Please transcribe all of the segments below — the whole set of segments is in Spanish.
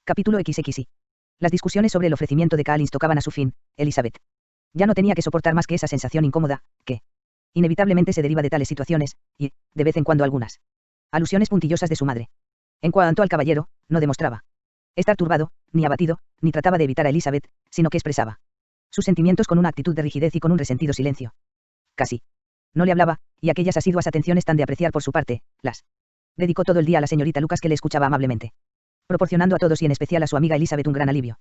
Capítulo XXI. Las discusiones sobre el ofrecimiento de Collins tocaban a su fin. Elizabeth ya no tenía que soportar más que esa sensación incómoda, que inevitablemente se deriva de tales situaciones, y, de vez en cuando algunas alusiones puntillosas de su madre. En cuanto al caballero, no demostraba estar turbado, ni abatido, ni trataba de evitar a Elizabeth, sino que expresaba sus sentimientos con una actitud de rigidez y con un resentido silencio. Casi no le hablaba, y aquellas asiduas atenciones tan de apreciar por su parte, las dedicó todo el día a la señorita Lucas, que le escuchaba amablemente, proporcionando a todos y en especial a su amiga Elizabeth un gran alivio.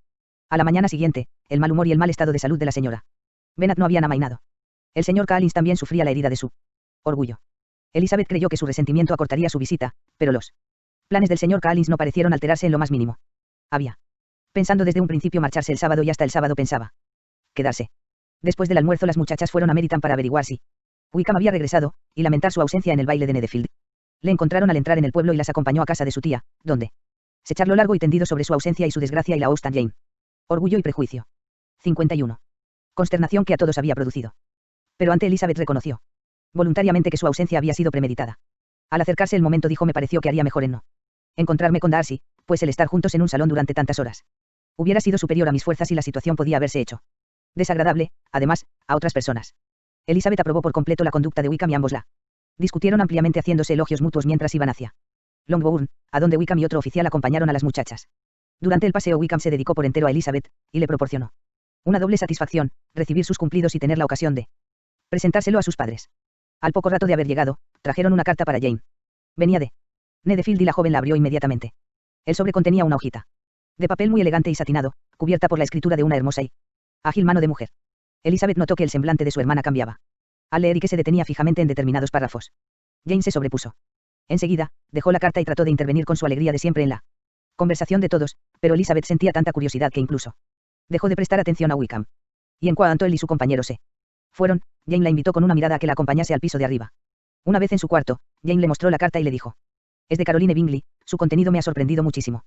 A la mañana siguiente, el mal humor y el mal estado de salud de la señora Bennet no habían amainado. El señor Collins también sufría la herida de su orgullo. Elizabeth creyó que su resentimiento acortaría su visita, pero los planes del señor Collins no parecieron alterarse en lo más mínimo. Había pensando desde un principio marcharse el sábado, y hasta el sábado pensaba quedarse. Después del almuerzo las muchachas fueron a Meryton para averiguar si Wickham había regresado, y lamentar su ausencia en el baile de Netherfield. Le encontraron al entrar en el pueblo y las acompañó a casa de su tía, donde se charló largo y tendido sobre su ausencia y su desgracia y la Austen Jane. Orgullo y prejuicio. 51. Consternación que a todos había producido. Pero ante Elizabeth reconoció voluntariamente que su ausencia había sido premeditada. Al acercarse el momento dijo: me pareció que haría mejor en no encontrarme con Darcy, pues el estar juntos en un salón durante tantas horas hubiera sido superior a mis fuerzas y la situación podía haberse hecho desagradable, además, a otras personas. Elizabeth aprobó por completo la conducta de Wickham y ambos la discutieron ampliamente, haciéndose elogios mutuos mientras iban hacia Longbourn, a donde Wickham y otro oficial acompañaron a las muchachas. Durante el paseo Wickham se dedicó por entero a Elizabeth, y le proporcionó una doble satisfacción, recibir sus cumplidos y tener la ocasión de presentárselo a sus padres. Al poco rato de haber llegado, trajeron una carta para Jane. Venía de Netherfield y la joven la abrió inmediatamente. El sobre contenía una hojita de papel muy elegante y satinado, cubierta por la escritura de una hermosa y ágil mano de mujer. Elizabeth notó que el semblante de su hermana cambiaba al leer y que se detenía fijamente en determinados párrafos. Jane se sobrepuso. Enseguida, dejó la carta y trató de intervenir con su alegría de siempre en la conversación de todos, pero Elizabeth sentía tanta curiosidad que incluso dejó de prestar atención a Wickham. Y en cuanto él y su compañero se fueron, Jane la invitó con una mirada a que la acompañase al piso de arriba. Una vez en su cuarto, Jane le mostró la carta y le dijo: es de Caroline Bingley, su contenido me ha sorprendido muchísimo.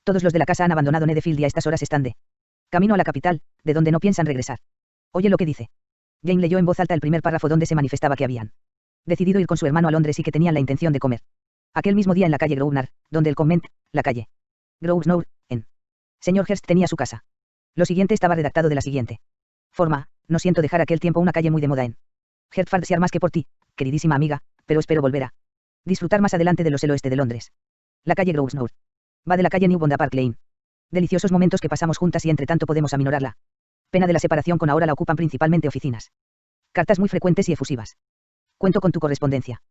Todos los de la casa han abandonado Netherfield y a estas horas están de camino a la capital, de donde no piensan regresar. Oye lo que dice. Jane leyó en voz alta el primer párrafo, donde se manifestaba que habían decidido ir con su hermano a Londres y que tenían la intención de comer aquel mismo día en la calle Grosvenor, donde el convent, la calle Grosvenor, en señor Hurst, tenía su casa. Lo siguiente estaba redactado de la siguiente forma: no siento dejar aquel tiempo una calle muy de moda en Hertfordshire más que por ti, queridísima amiga, pero espero volver a disfrutar más adelante de los el oeste de Londres. La calle Grosvenor va de la calle New Bond a Park Lane. Deliciosos momentos que pasamos juntas, y entre tanto podemos aminorar la pena de la separación. Con ahora la ocupan principalmente oficinas. Cartas muy frecuentes y efusivas. Cuento con tu correspondencia.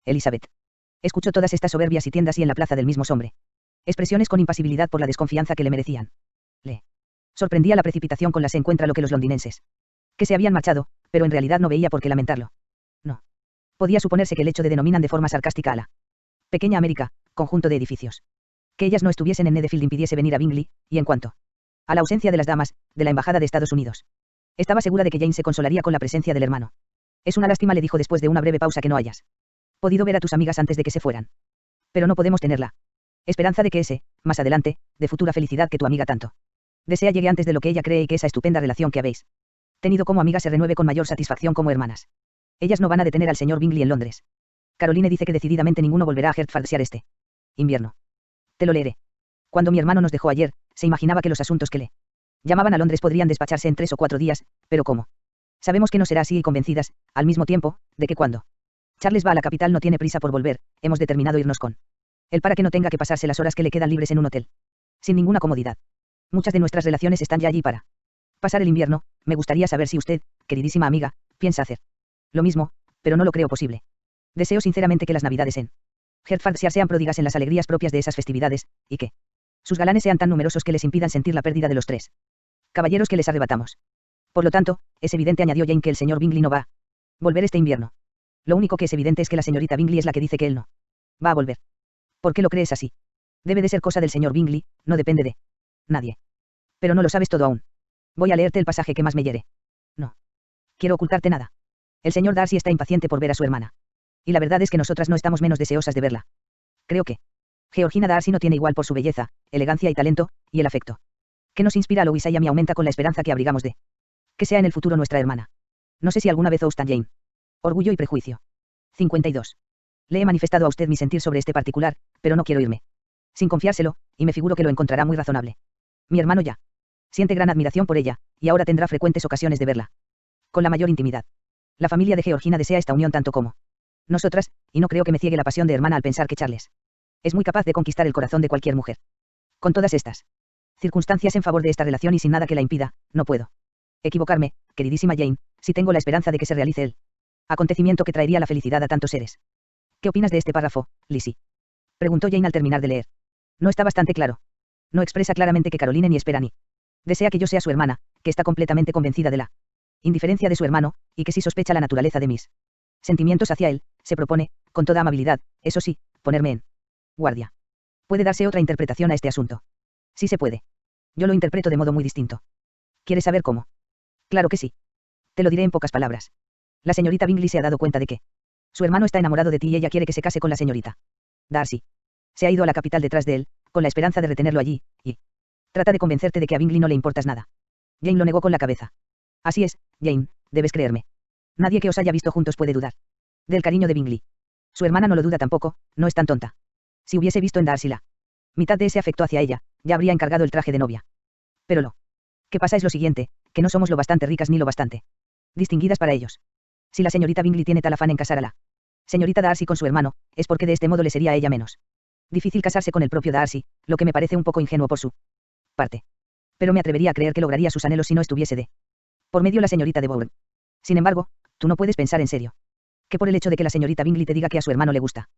Elizabeth escuchó todas estas soberbias y tiendas y en la plaza del mismo hombre expresiones con impasibilidad por la desconfianza que le merecían. Le sorprendía la precipitación con la se encuentra lo que los londinenses que se habían marchado, pero en realidad no veía por qué lamentarlo. No podía suponerse que el hecho de denominan de forma sarcástica a la pequeña América, conjunto de edificios, que ellas no estuviesen en Netherfield impidiese venir a Bingley, y en cuanto a la ausencia de las damas, de la embajada de Estados Unidos, estaba segura de que Jane se consolaría con la presencia del hermano. Es una lástima, le dijo después de una breve pausa, que no hayas podido ver a tus amigas antes de que se fueran. Pero no podemos tenerla esperanza de que ese, más adelante, de futura felicidad que tu amiga tanto desea, llegue antes de lo que ella cree, y que esa estupenda relación que habéis tenido como amigas se renueve con mayor satisfacción como hermanas. Ellas no van a detener al señor Bingley en Londres. Caroline dice que decididamente ninguno volverá a Hertfordshire este invierno. Te lo leeré. Cuando mi hermano nos dejó ayer, se imaginaba que los asuntos que le llamaban a Londres podrían despacharse en 3 o 4 días, pero ¿cómo? Sabemos que no será así, y convencidas, al mismo tiempo, de que cuando Charles va a la capital no tiene prisa por volver, hemos determinado irnos con él para que no tenga que pasarse las horas que le quedan libres en un hotel, sin ninguna comodidad. Muchas de nuestras relaciones están ya allí para pasar el invierno. Me gustaría saber si usted, queridísima amiga, piensa hacer lo mismo, pero no lo creo posible. Deseo sinceramente que las navidades en Hertfordshire sean pródigas en las alegrías propias de esas festividades, y que sus galanes sean tan numerosos que les impidan sentir la pérdida de los 3 caballeros que les arrebatamos. Por lo tanto, es evidente, añadió Jane, que el señor Bingley no va a volver este invierno. Lo único que es evidente es que la señorita Bingley es la que dice que él no va a volver. ¿Por qué lo crees así? Debe de ser cosa del señor Bingley, no depende de nadie. Pero no lo sabes todo aún. Voy a leerte el pasaje que más me hiere. No quiero ocultarte nada. El señor Darcy está impaciente por ver a su hermana. Y la verdad es que nosotras no estamos menos deseosas de verla. Creo que Georgina Darcy no tiene igual por su belleza, elegancia y talento, y el afecto que nos inspira a Louisa y a mí aumenta con la esperanza que abrigamos de que sea en el futuro nuestra hermana. No sé si alguna vez Austen Jane. Orgullo y prejuicio. 52. Le he manifestado a usted mi sentir sobre este particular, pero no quiero irme sin confiárselo, y me figuro que lo encontrará muy razonable. Mi hermano ya siente gran admiración por ella, y ahora tendrá frecuentes ocasiones de verla con la mayor intimidad. La familia de Georgina desea esta unión tanto como nosotras, y no creo que me ciegue la pasión de hermana al pensar que Charles es muy capaz de conquistar el corazón de cualquier mujer. Con todas estas circunstancias en favor de esta relación y sin nada que la impida, no puedo equivocarme, queridísima Jane, si tengo la esperanza de que se realice el acontecimiento que traería la felicidad a tantos seres. ¿Qué opinas de este párrafo, Lizzie?, preguntó Jane al terminar de leer. No está bastante claro. No expresa claramente que Caroline ni espera ni desea que yo sea su hermana, que está completamente convencida de la indiferencia de su hermano, y que si sospecha la naturaleza de mis sentimientos hacia él, se propone, con toda amabilidad, eso sí, ponerme en guardia. Puede darse otra interpretación a este asunto. Sí se puede. Yo lo interpreto de modo muy distinto. ¿Quieres saber cómo? Claro que sí. Te lo diré en pocas palabras. La señorita Bingley se ha dado cuenta de que su hermano está enamorado de ti y ella quiere que se case con la señorita Darcy. Se ha ido a la capital detrás de él, con la esperanza de retenerlo allí, y trata de convencerte de que a Bingley no le importas nada. Jane lo negó con la cabeza. Así es, Jane, debes creerme. Nadie que os haya visto juntos puede dudar del cariño de Bingley. Su hermana no lo duda tampoco, no es tan tonta. Si hubiese visto en Darcy la mitad de ese afecto hacia ella, ya habría encargado el traje de novia. Pero lo que pasa es lo siguiente, que no somos lo bastante ricas ni lo bastante distinguidas para ellos. Si la señorita Bingley tiene tal afán en casar a la señorita Darcy con su hermano, es porque de este modo le sería a ella menos difícil casarse con el propio Darcy, lo que me parece un poco ingenuo por su parte. Pero me atrevería a creer que lograría sus anhelos si no estuviese de por medio la señorita de Bourne. Sin embargo, tú no puedes pensar en serio que por el hecho de que la señorita Bingley te diga que a su hermano le gusta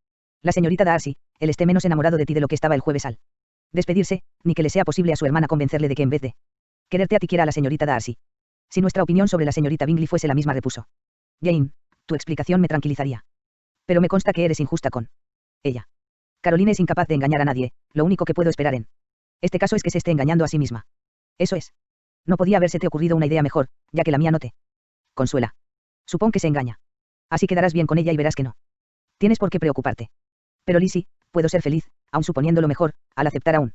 la señorita Darcy, él esté menos enamorado de ti de lo que estaba el jueves al despedirse, ni que le sea posible a su hermana convencerle de que en vez de quererte a ti quiera a la señorita Darcy. Si nuestra opinión sobre la señorita Bingley fuese la misma, repuso Jane, tu explicación me tranquilizaría. Pero me consta que eres injusta con ella. Caroline es incapaz de engañar a nadie, lo único que puedo esperar en este caso es que se esté engañando a sí misma. Eso es. No podía habérsete ocurrido una idea mejor, ya que la mía no te consuela. Supón que se engaña. Así quedarás bien con ella y verás que no tienes por qué preocuparte. Pero Lizzie, puedo ser feliz, aun suponiendo lo mejor, al aceptar a un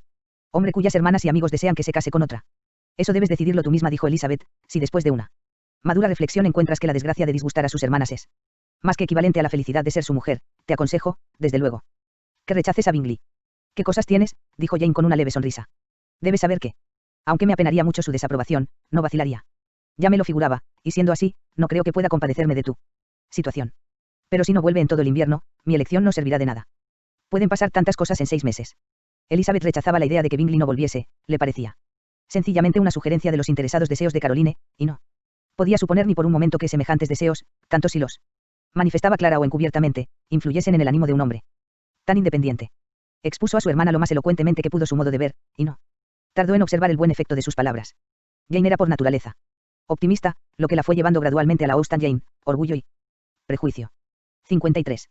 hombre cuyas hermanas y amigos desean que se case con otra. Eso debes decidirlo tú misma, dijo Elizabeth, si después de una madura reflexión encuentras que la desgracia de disgustar a sus hermanas es más que equivalente a la felicidad de ser su mujer, te aconsejo, desde luego, que rechaces a Bingley. ¿Qué cosas tienes?, dijo Jane con una leve sonrisa. Debes saber que, aunque me apenaría mucho su desaprobación, no vacilaría. Ya me lo figuraba, y siendo así, no creo que pueda compadecerme de tu situación. Pero si no vuelve en todo el invierno, mi elección no servirá de nada. Pueden pasar tantas cosas en 6 meses. Elizabeth rechazaba la idea de que Bingley no volviese, le parecía sencillamente una sugerencia de los interesados deseos de Caroline, y no podía suponer ni por un momento que semejantes deseos, tanto si los manifestaba clara o encubiertamente, influyesen en el ánimo de un hombre tan independiente. Expuso a su hermana lo más elocuentemente que pudo su modo de ver, y no tardó en observar el buen efecto de sus palabras. Jane era por naturaleza optimista, lo que la fue llevando gradualmente a la Austen Jane, orgullo y prejuicio. 53.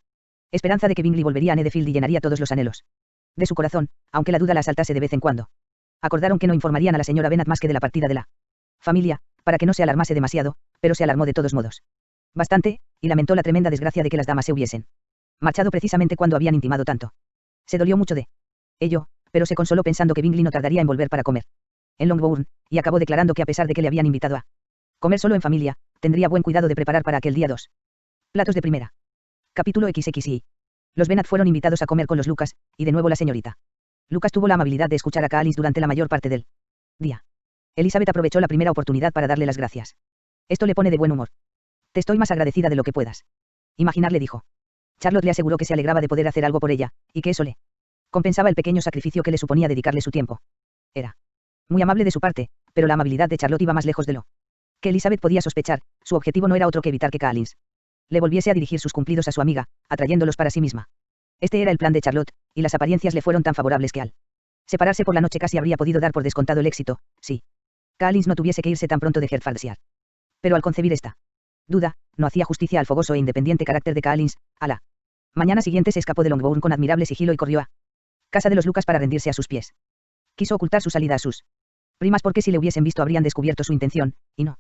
Esperanza de que Bingley volvería a Netherfield y llenaría todos los anhelos de su corazón, aunque la duda la asaltase de vez en cuando. Acordaron que no informarían a la señora Bennet más que de la partida de la familia, para que no se alarmase demasiado, pero se alarmó de todos modos bastante, y lamentó la tremenda desgracia de que las damas se hubiesen marchado precisamente cuando habían intimado tanto. Se dolió mucho de ello, pero se consoló pensando que Bingley no tardaría en volver para comer en Longbourn, y acabó declarando que a pesar de que le habían invitado a comer solo en familia, tendría buen cuidado de preparar para aquel día 2 platos de primera. Capítulo XXI. Los Bennet fueron invitados a comer con los Lucas, y de nuevo la señorita Lucas tuvo la amabilidad de escuchar a Alice durante la mayor parte del día. Elizabeth aprovechó la primera oportunidad para darle las gracias. Esto le pone de buen humor. Te estoy más agradecida de lo que puedas imaginar, le dijo. Charlotte le aseguró que se alegraba de poder hacer algo por ella, y que eso le compensaba el pequeño sacrificio que le suponía dedicarle su tiempo. Era muy amable de su parte, pero la amabilidad de Charlotte iba más lejos de lo que Elizabeth podía sospechar. Su objetivo no era otro que evitar que Collins le volviese a dirigir sus cumplidos a su amiga, atrayéndolos para sí misma. Este era el plan de Charlotte, y las apariencias le fueron tan favorables que al separarse por la noche casi habría podido dar por descontado el éxito, sí. Collins no tuviese que irse tan pronto de Hertfordshire. Pero al concebir esta duda, no hacía justicia al fogoso e independiente carácter de Collins. A la mañana siguiente se escapó de Longbourn con admirable sigilo y corrió a casa de los Lucas para rendirse a sus pies. Quiso ocultar su salida a sus primas porque si le hubiesen visto habrían descubierto su intención, y no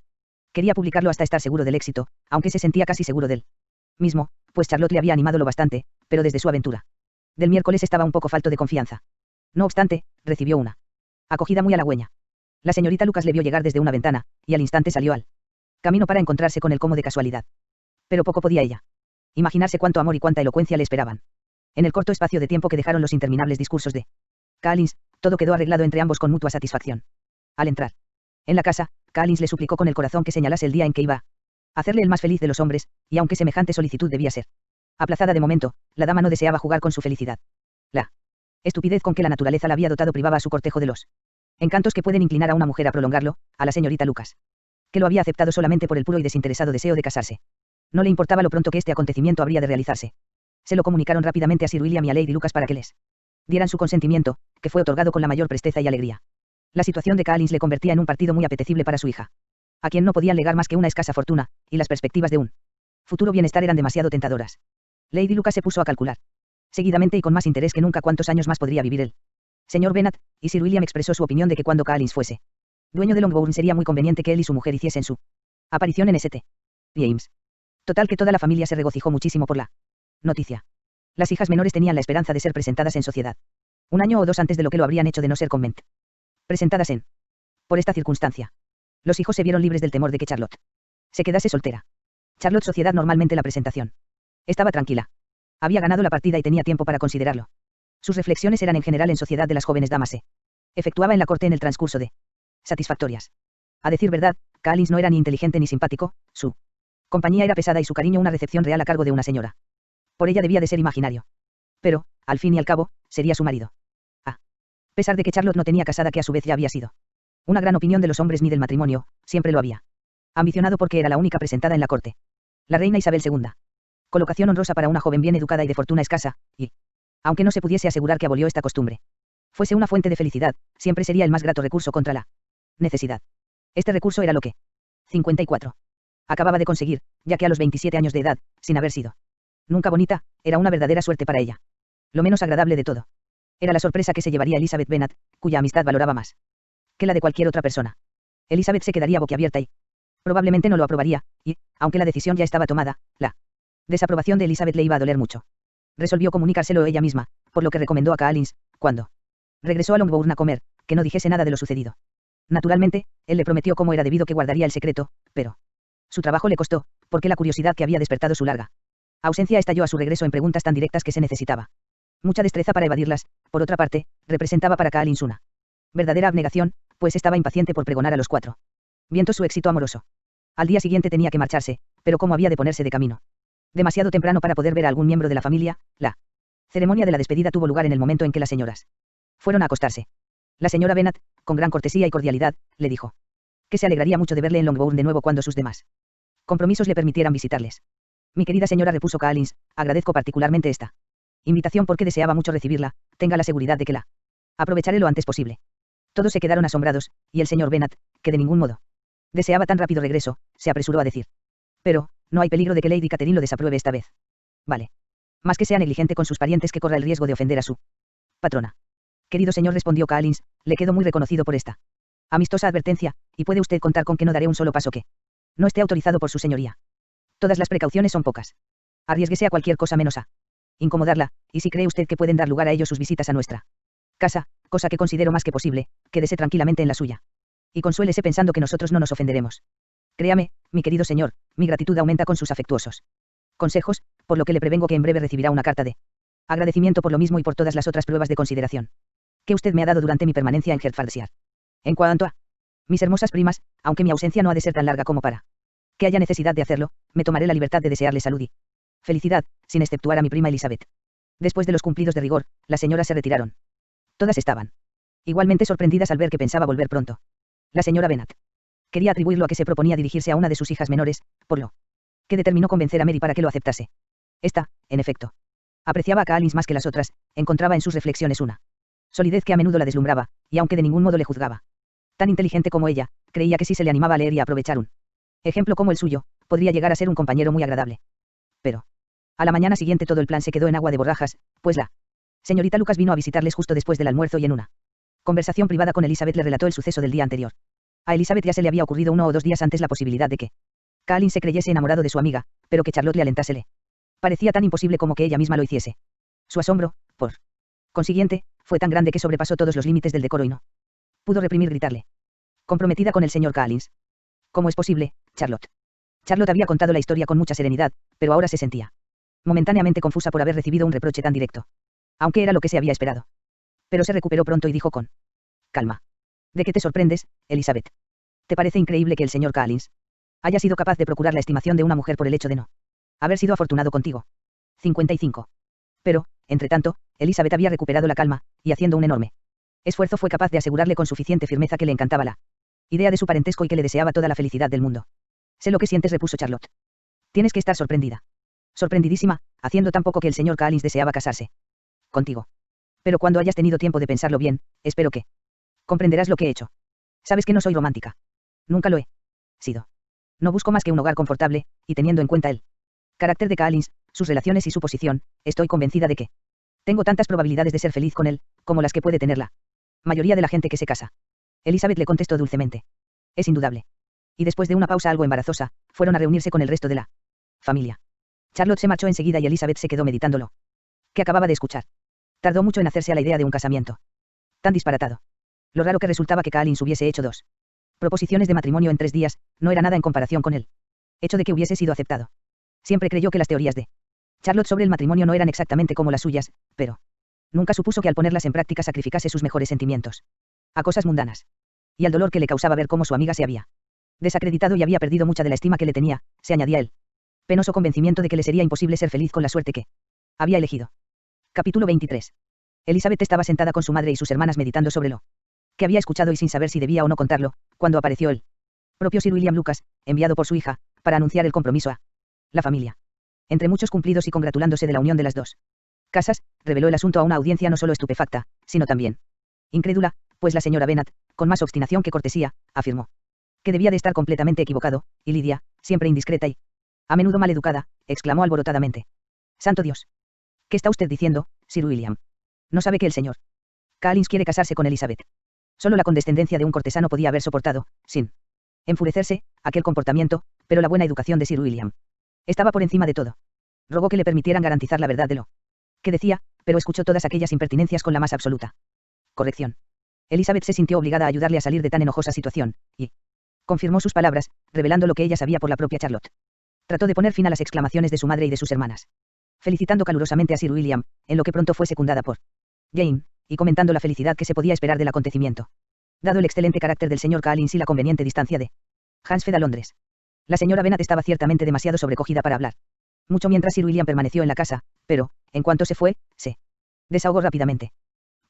quería publicarlo hasta estar seguro del éxito, aunque se sentía casi seguro del mismo, pues Charlotte le había animado lo bastante, pero desde su aventura del miércoles estaba un poco falto de confianza. No obstante, recibió una acogida muy halagüeña. La señorita Lucas le vio llegar desde una ventana, y al instante salió al camino para encontrarse con él como de casualidad. Pero poco podía ella imaginarse cuánto amor y cuánta elocuencia le esperaban en el corto espacio de tiempo que dejaron los interminables discursos de Collins, todo quedó arreglado entre ambos con mutua satisfacción. Al entrar en la casa, Collins le suplicó con el corazón que señalase el día en que iba a hacerle el más feliz de los hombres, y aunque semejante solicitud debía ser aplazada de momento, la dama no deseaba jugar con su felicidad. La estupidez con que la naturaleza la había dotado privaba a su cortejo de los encantos que pueden inclinar a una mujer a prolongarlo, a la señorita Lucas, que lo había aceptado solamente por el puro y desinteresado deseo de casarse. No le importaba lo pronto que este acontecimiento habría de realizarse. Se lo comunicaron rápidamente a Sir William y a Lady Lucas para que les dieran su consentimiento, que fue otorgado con la mayor presteza y alegría. La situación de Collins le convertía en un partido muy apetecible para su hija, a quien no podían legar más que una escasa fortuna, y las perspectivas de un futuro bienestar eran demasiado tentadoras. Lady Lucas se puso a calcular seguidamente y con más interés que nunca cuántos años más podría vivir él. Señor Bennet, y Sir William expresó su opinión de que cuando Collins fuese dueño de Longbourn sería muy conveniente que él y su mujer hiciesen su aparición en St. James. Total que toda la familia se regocijó muchísimo por la noticia. Las hijas menores tenían la esperanza de ser presentadas en sociedad. Un año o dos antes de lo que lo habrían hecho de no ser convent. Presentadas en. Por esta circunstancia. Los hijos se vieron libres del temor de que Charlotte se quedase soltera. Charlotte sociedad normalmente la presentación. Estaba tranquila. Había ganado la partida y tenía tiempo para considerarlo. Sus reflexiones eran en general en sociedad de las jóvenes damas se efectuaba en la corte en el transcurso de satisfactorias. A decir verdad, Collins no era ni inteligente ni simpático, su compañía era pesada y su cariño una recepción real a cargo de una señora. Por ella debía de ser imaginario. Pero, al fin y al cabo, sería su marido. A pesar de que Charlotte no tenía casada que a su vez ya había sido una gran opinión de los hombres ni del matrimonio, siempre lo había ambicionado porque era la única presentada en la corte. La reina Isabel II. Colocación honrosa para una joven bien educada y de fortuna escasa, y, aunque no se pudiese asegurar que abolió esta costumbre, fuese una fuente de felicidad, siempre sería el más grato recurso contra la necesidad. Este recurso era lo que 54. Acababa de conseguir, ya que a los 27 años de edad, sin haber sido nunca bonita, era una verdadera suerte para ella. Lo menos agradable de todo era la sorpresa que se llevaría Elizabeth Bennet, cuya amistad valoraba más que la de cualquier otra persona. Elizabeth se quedaría boquiabierta y probablemente no lo aprobaría, y, aunque la decisión ya estaba tomada, la desaprobación de Elizabeth le iba a doler mucho. Resolvió comunicárselo ella misma, por lo que recomendó a Collins, cuando regresó a Longbourn a comer, que no dijese nada de lo sucedido. Naturalmente, él le prometió como era debido que guardaría el secreto, pero su trabajo le costó, porque la curiosidad que había despertado su larga ausencia estalló a su regreso en preguntas tan directas que se necesitaba mucha destreza para evadirlas. Por otra parte, representaba para Collins una verdadera abnegación, pues estaba impaciente por pregonar a los 4 vientos su éxito amoroso. Al día siguiente tenía que marcharse, pero cómo había de ponerse de camino. Demasiado temprano para poder ver a algún miembro de la familia, la ceremonia de la despedida tuvo lugar en el momento en que las señoras fueron a acostarse. La señora Bennet, con gran cortesía y cordialidad, le dijo que se alegraría mucho de verle en Longbourn de nuevo cuando sus demás compromisos le permitieran visitarles. Mi querida señora, repuso Collins, agradezco particularmente esta invitación porque deseaba mucho recibirla, tenga la seguridad de que la aprovecharé lo antes posible. Todos se quedaron asombrados, y el señor Bennet, que de ningún modo deseaba tan rápido regreso, se apresuró a decir: pero, no hay peligro de que Lady Catherine lo desapruebe esta vez. Vale. Más que sea negligente con sus parientes que corra el riesgo de ofender a su patrona. Querido señor, respondió Collins, le quedo muy reconocido por esta amistosa advertencia, y puede usted contar con que no daré un solo paso que no esté autorizado por su señoría. Todas las precauciones son pocas. Arriésguese a cualquier cosa menos a incomodarla, y si cree usted que pueden dar lugar a ello sus visitas a nuestra casa, cosa que considero más que posible, quédese tranquilamente en la suya. Y consuélese pensando que nosotros no nos ofenderemos. Créame, mi querido señor, mi gratitud aumenta con sus afectuosos consejos, por lo que le prevengo que en breve recibirá una carta de agradecimiento por lo mismo y por todas las otras pruebas de consideración que usted me ha dado durante mi permanencia en Hertfordshire. En cuanto a mis hermosas primas, aunque mi ausencia no ha de ser tan larga como para que haya necesidad de hacerlo, me tomaré la libertad de desearle salud y felicidad, sin exceptuar a mi prima Elizabeth. Después de los cumplidos de rigor, las señoras se retiraron. Todas estaban igualmente sorprendidas al ver que pensaba volver pronto. La señora Bennet quería atribuirlo a que se proponía dirigirse a una de sus hijas menores, por lo que determinó convencer a Mary para que lo aceptase. Esta, en efecto, apreciaba a Collins más que las otras, encontraba en sus reflexiones una solidez que a menudo la deslumbraba, y aunque de ningún modo le juzgaba tan inteligente como ella, creía que si se le animaba a leer y a aprovechar un ejemplo como el suyo, podría llegar a ser un compañero muy agradable. Pero, a la mañana siguiente todo el plan se quedó en agua de borrajas, pues la señorita Lucas vino a visitarles justo después del almuerzo y en una conversación privada con Elizabeth le relató el suceso del día anterior. A Elizabeth ya se le había ocurrido 1 o 2 días antes la posibilidad de que Collins se creyese enamorado de su amiga, pero que Charlotte le alentase le parecía tan imposible como que ella misma lo hiciese. Su asombro, por consiguiente, fue tan grande que sobrepasó todos los límites del decoro y no pudo reprimir gritarle. Comprometida con el señor Collins. ¿Cómo es posible, Charlotte? Charlotte había contado la historia con mucha serenidad, pero ahora se sentía momentáneamente confusa por haber recibido un reproche tan directo. Aunque era lo que se había esperado. Pero se recuperó pronto y dijo con calma. ¿De qué te sorprendes, Elizabeth? ¿Te parece increíble que el señor Collins haya sido capaz de procurar la estimación de una mujer por el hecho de no haber sido afortunado contigo? 55. Pero, entre tanto, Elizabeth había recuperado la calma, y haciendo un enorme esfuerzo fue capaz de asegurarle con suficiente firmeza que le encantaba la idea de su parentesco y que le deseaba toda la felicidad del mundo. Sé lo que sientes, repuso Charlotte. Tienes que estar sorprendida. Sorprendidísima, haciendo tan poco que el señor Collins deseaba casarse contigo. Pero cuando hayas tenido tiempo de pensarlo bien, espero que comprenderás lo que he hecho. Sabes que no soy romántica. Nunca lo he sido. No busco más que un hogar confortable, y teniendo en cuenta el carácter de Collins, sus relaciones y su posición, estoy convencida de que tengo tantas probabilidades de ser feliz con él, como las que puede tener la mayoría de la gente que se casa. Elizabeth le contestó dulcemente. Es indudable. Y después de una pausa algo embarazosa, fueron a reunirse con el resto de la familia. Charlotte se marchó enseguida y Elizabeth se quedó meditándolo que acababa de escuchar. Tardó mucho en hacerse a la idea de un casamiento tan disparatado. Lo raro que resultaba que Collins hubiese hecho 2 proposiciones de matrimonio en 3 días, no era nada en comparación con el hecho de que hubiese sido aceptado. Siempre creyó que las teorías de Charlotte sobre el matrimonio no eran exactamente como las suyas, pero nunca supuso que al ponerlas en práctica sacrificase sus mejores sentimientos a cosas mundanas. Y al dolor que le causaba ver cómo su amiga se había desacreditado y había perdido mucha de la estima que le tenía, se añadía el penoso convencimiento de que le sería imposible ser feliz con la suerte que había elegido. Capítulo 23. Elizabeth estaba sentada con su madre y sus hermanas meditando sobre lo que había escuchado y sin saber si debía o no contarlo, cuando apareció el propio Sir William Lucas, enviado por su hija, para anunciar el compromiso a la familia. Entre muchos cumplidos y congratulándose de la unión de las dos casas, reveló el asunto a una audiencia no solo estupefacta, sino también incrédula, pues la señora Bennet, con más obstinación que cortesía, afirmó que debía de estar completamente equivocado, y Lidia, siempre indiscreta y a menudo maleducada, exclamó alborotadamente. ¡Santo Dios! ¿Qué está usted diciendo, Sir William? ¿No sabe que el señor Collins quiere casarse con Elizabeth? Solo la condescendencia de un cortesano podía haber soportado, sin enfurecerse, aquel comportamiento, pero la buena educación de Sir William estaba por encima de todo. Rogó que le permitieran garantizar la verdad de lo que decía, pero escuchó todas aquellas impertinencias con la más absoluta corrección. Elizabeth se sintió obligada a ayudarle a salir de tan enojosa situación, y confirmó sus palabras, revelando lo que ella sabía por la propia Charlotte. Trató de poner fin a las exclamaciones de su madre y de sus hermanas, felicitando calurosamente a Sir William, en lo que pronto fue secundada por Jane, y comentando la felicidad que se podía esperar del acontecimiento, dado el excelente carácter del señor Collins y la conveniente distancia de Hampstead a Londres. La señora Bennet estaba ciertamente demasiado sobrecogida para hablar mucho mientras Sir William permaneció en la casa, pero, en cuanto se fue, se desahogó rápidamente.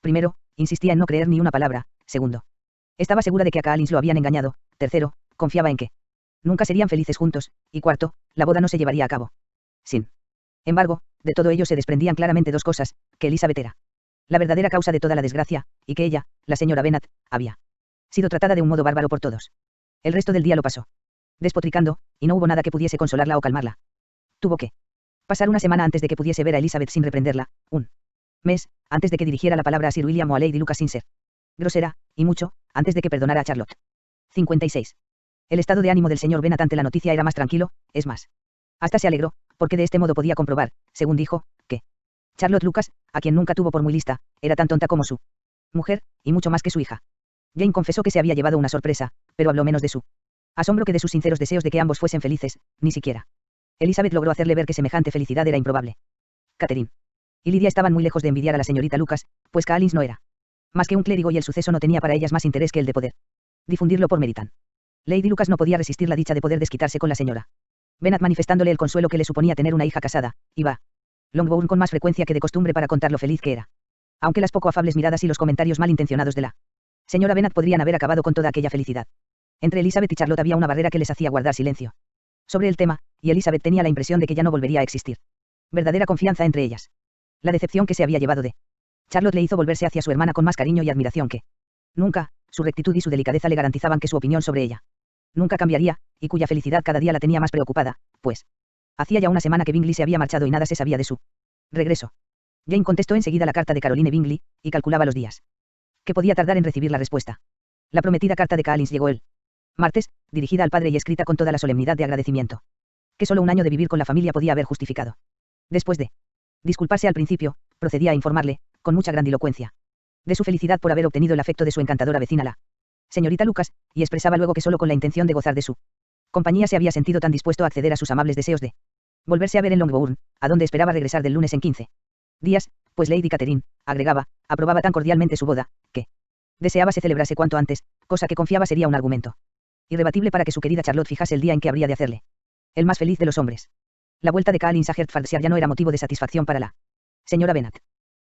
Primero, insistía en no creer ni una palabra. Segundo, estaba segura de que a Collins lo habían engañado. Tercero, confiaba en que nunca serían felices juntos. Y cuarto, la boda no se llevaría a cabo. Sin embargo, de todo ello se desprendían claramente 2 cosas: que Elizabeth era la verdadera causa de toda la desgracia, y que ella, la señora Bennet, había sido tratada de un modo bárbaro por todos. El resto del día lo pasó despotricando, y no hubo nada que pudiese consolarla o calmarla. Tuvo que pasar una semana antes de que pudiese ver a Elizabeth sin reprenderla, un mes, antes de que dirigiera la palabra a Sir William o a Lady Lucas sin ser grosera, y mucho, antes de que perdonara a Charlotte. 56. El estado de ánimo del señor Bennet ante la noticia era más tranquilo, es más. Hasta se alegró, porque de este modo podía comprobar, según dijo, que Charlotte Lucas, a quien nunca tuvo por muy lista, era tan tonta como su mujer, y mucho más que su hija. Jane confesó que se había llevado una sorpresa, pero habló menos de su asombro que de sus sinceros deseos de que ambos fuesen felices, ni siquiera Elizabeth logró hacerle ver que semejante felicidad era improbable. Catherine y Lidia estaban muy lejos de envidiar a la señorita Lucas, pues Collins no era más que un clérigo y el suceso no tenía para ellas más interés que el de poder difundirlo por Meritan. Lady Lucas no podía resistir la dicha de poder desquitarse con la señora Bennet, manifestándole el consuelo que le suponía tener una hija casada. Iba Longbourn con más frecuencia que de costumbre para contar lo feliz que era. Aunque las poco afables miradas y los comentarios malintencionados de la señora Bennet podrían haber acabado con toda aquella felicidad. Entre Elizabeth y Charlotte había una barrera que les hacía guardar silencio sobre el tema, y Elizabeth tenía la impresión de que ya no volvería a existir verdadera confianza entre ellas. La decepción que se había llevado de Charlotte le hizo volverse hacia su hermana con más cariño y admiración que nunca. Su rectitud y su delicadeza le garantizaban que su opinión sobre ella nunca cambiaría, y cuya felicidad cada día la tenía más preocupada, pues hacía ya una semana que Bingley se había marchado y nada se sabía de su regreso. Jane contestó enseguida la carta de Caroline Bingley, y calculaba los días que podía tardar en recibir la respuesta. La prometida carta de Collins llegó el martes, dirigida al padre y escrita con toda la solemnidad de agradecimiento que solo un año de vivir con la familia podía haber justificado. Después de disculparse al principio, procedía a informarle, con mucha grandilocuencia, de su felicidad por haber obtenido el afecto de su encantadora vecina la señorita Lucas, y expresaba luego que solo con la intención de gozar de su compañía se había sentido tan dispuesto a acceder a sus amables deseos de volverse a ver en Longbourn, a donde esperaba regresar del lunes en 15 días, pues Lady Catherine, agregaba, aprobaba tan cordialmente su boda, que deseaba se celebrase cuanto antes, cosa que confiaba sería un argumento irrebatible para que su querida Charlotte fijase el día en que habría de hacerle el más feliz de los hombres. La vuelta de Collins a Hertfordshire ya no era motivo de satisfacción para la señora Bennet.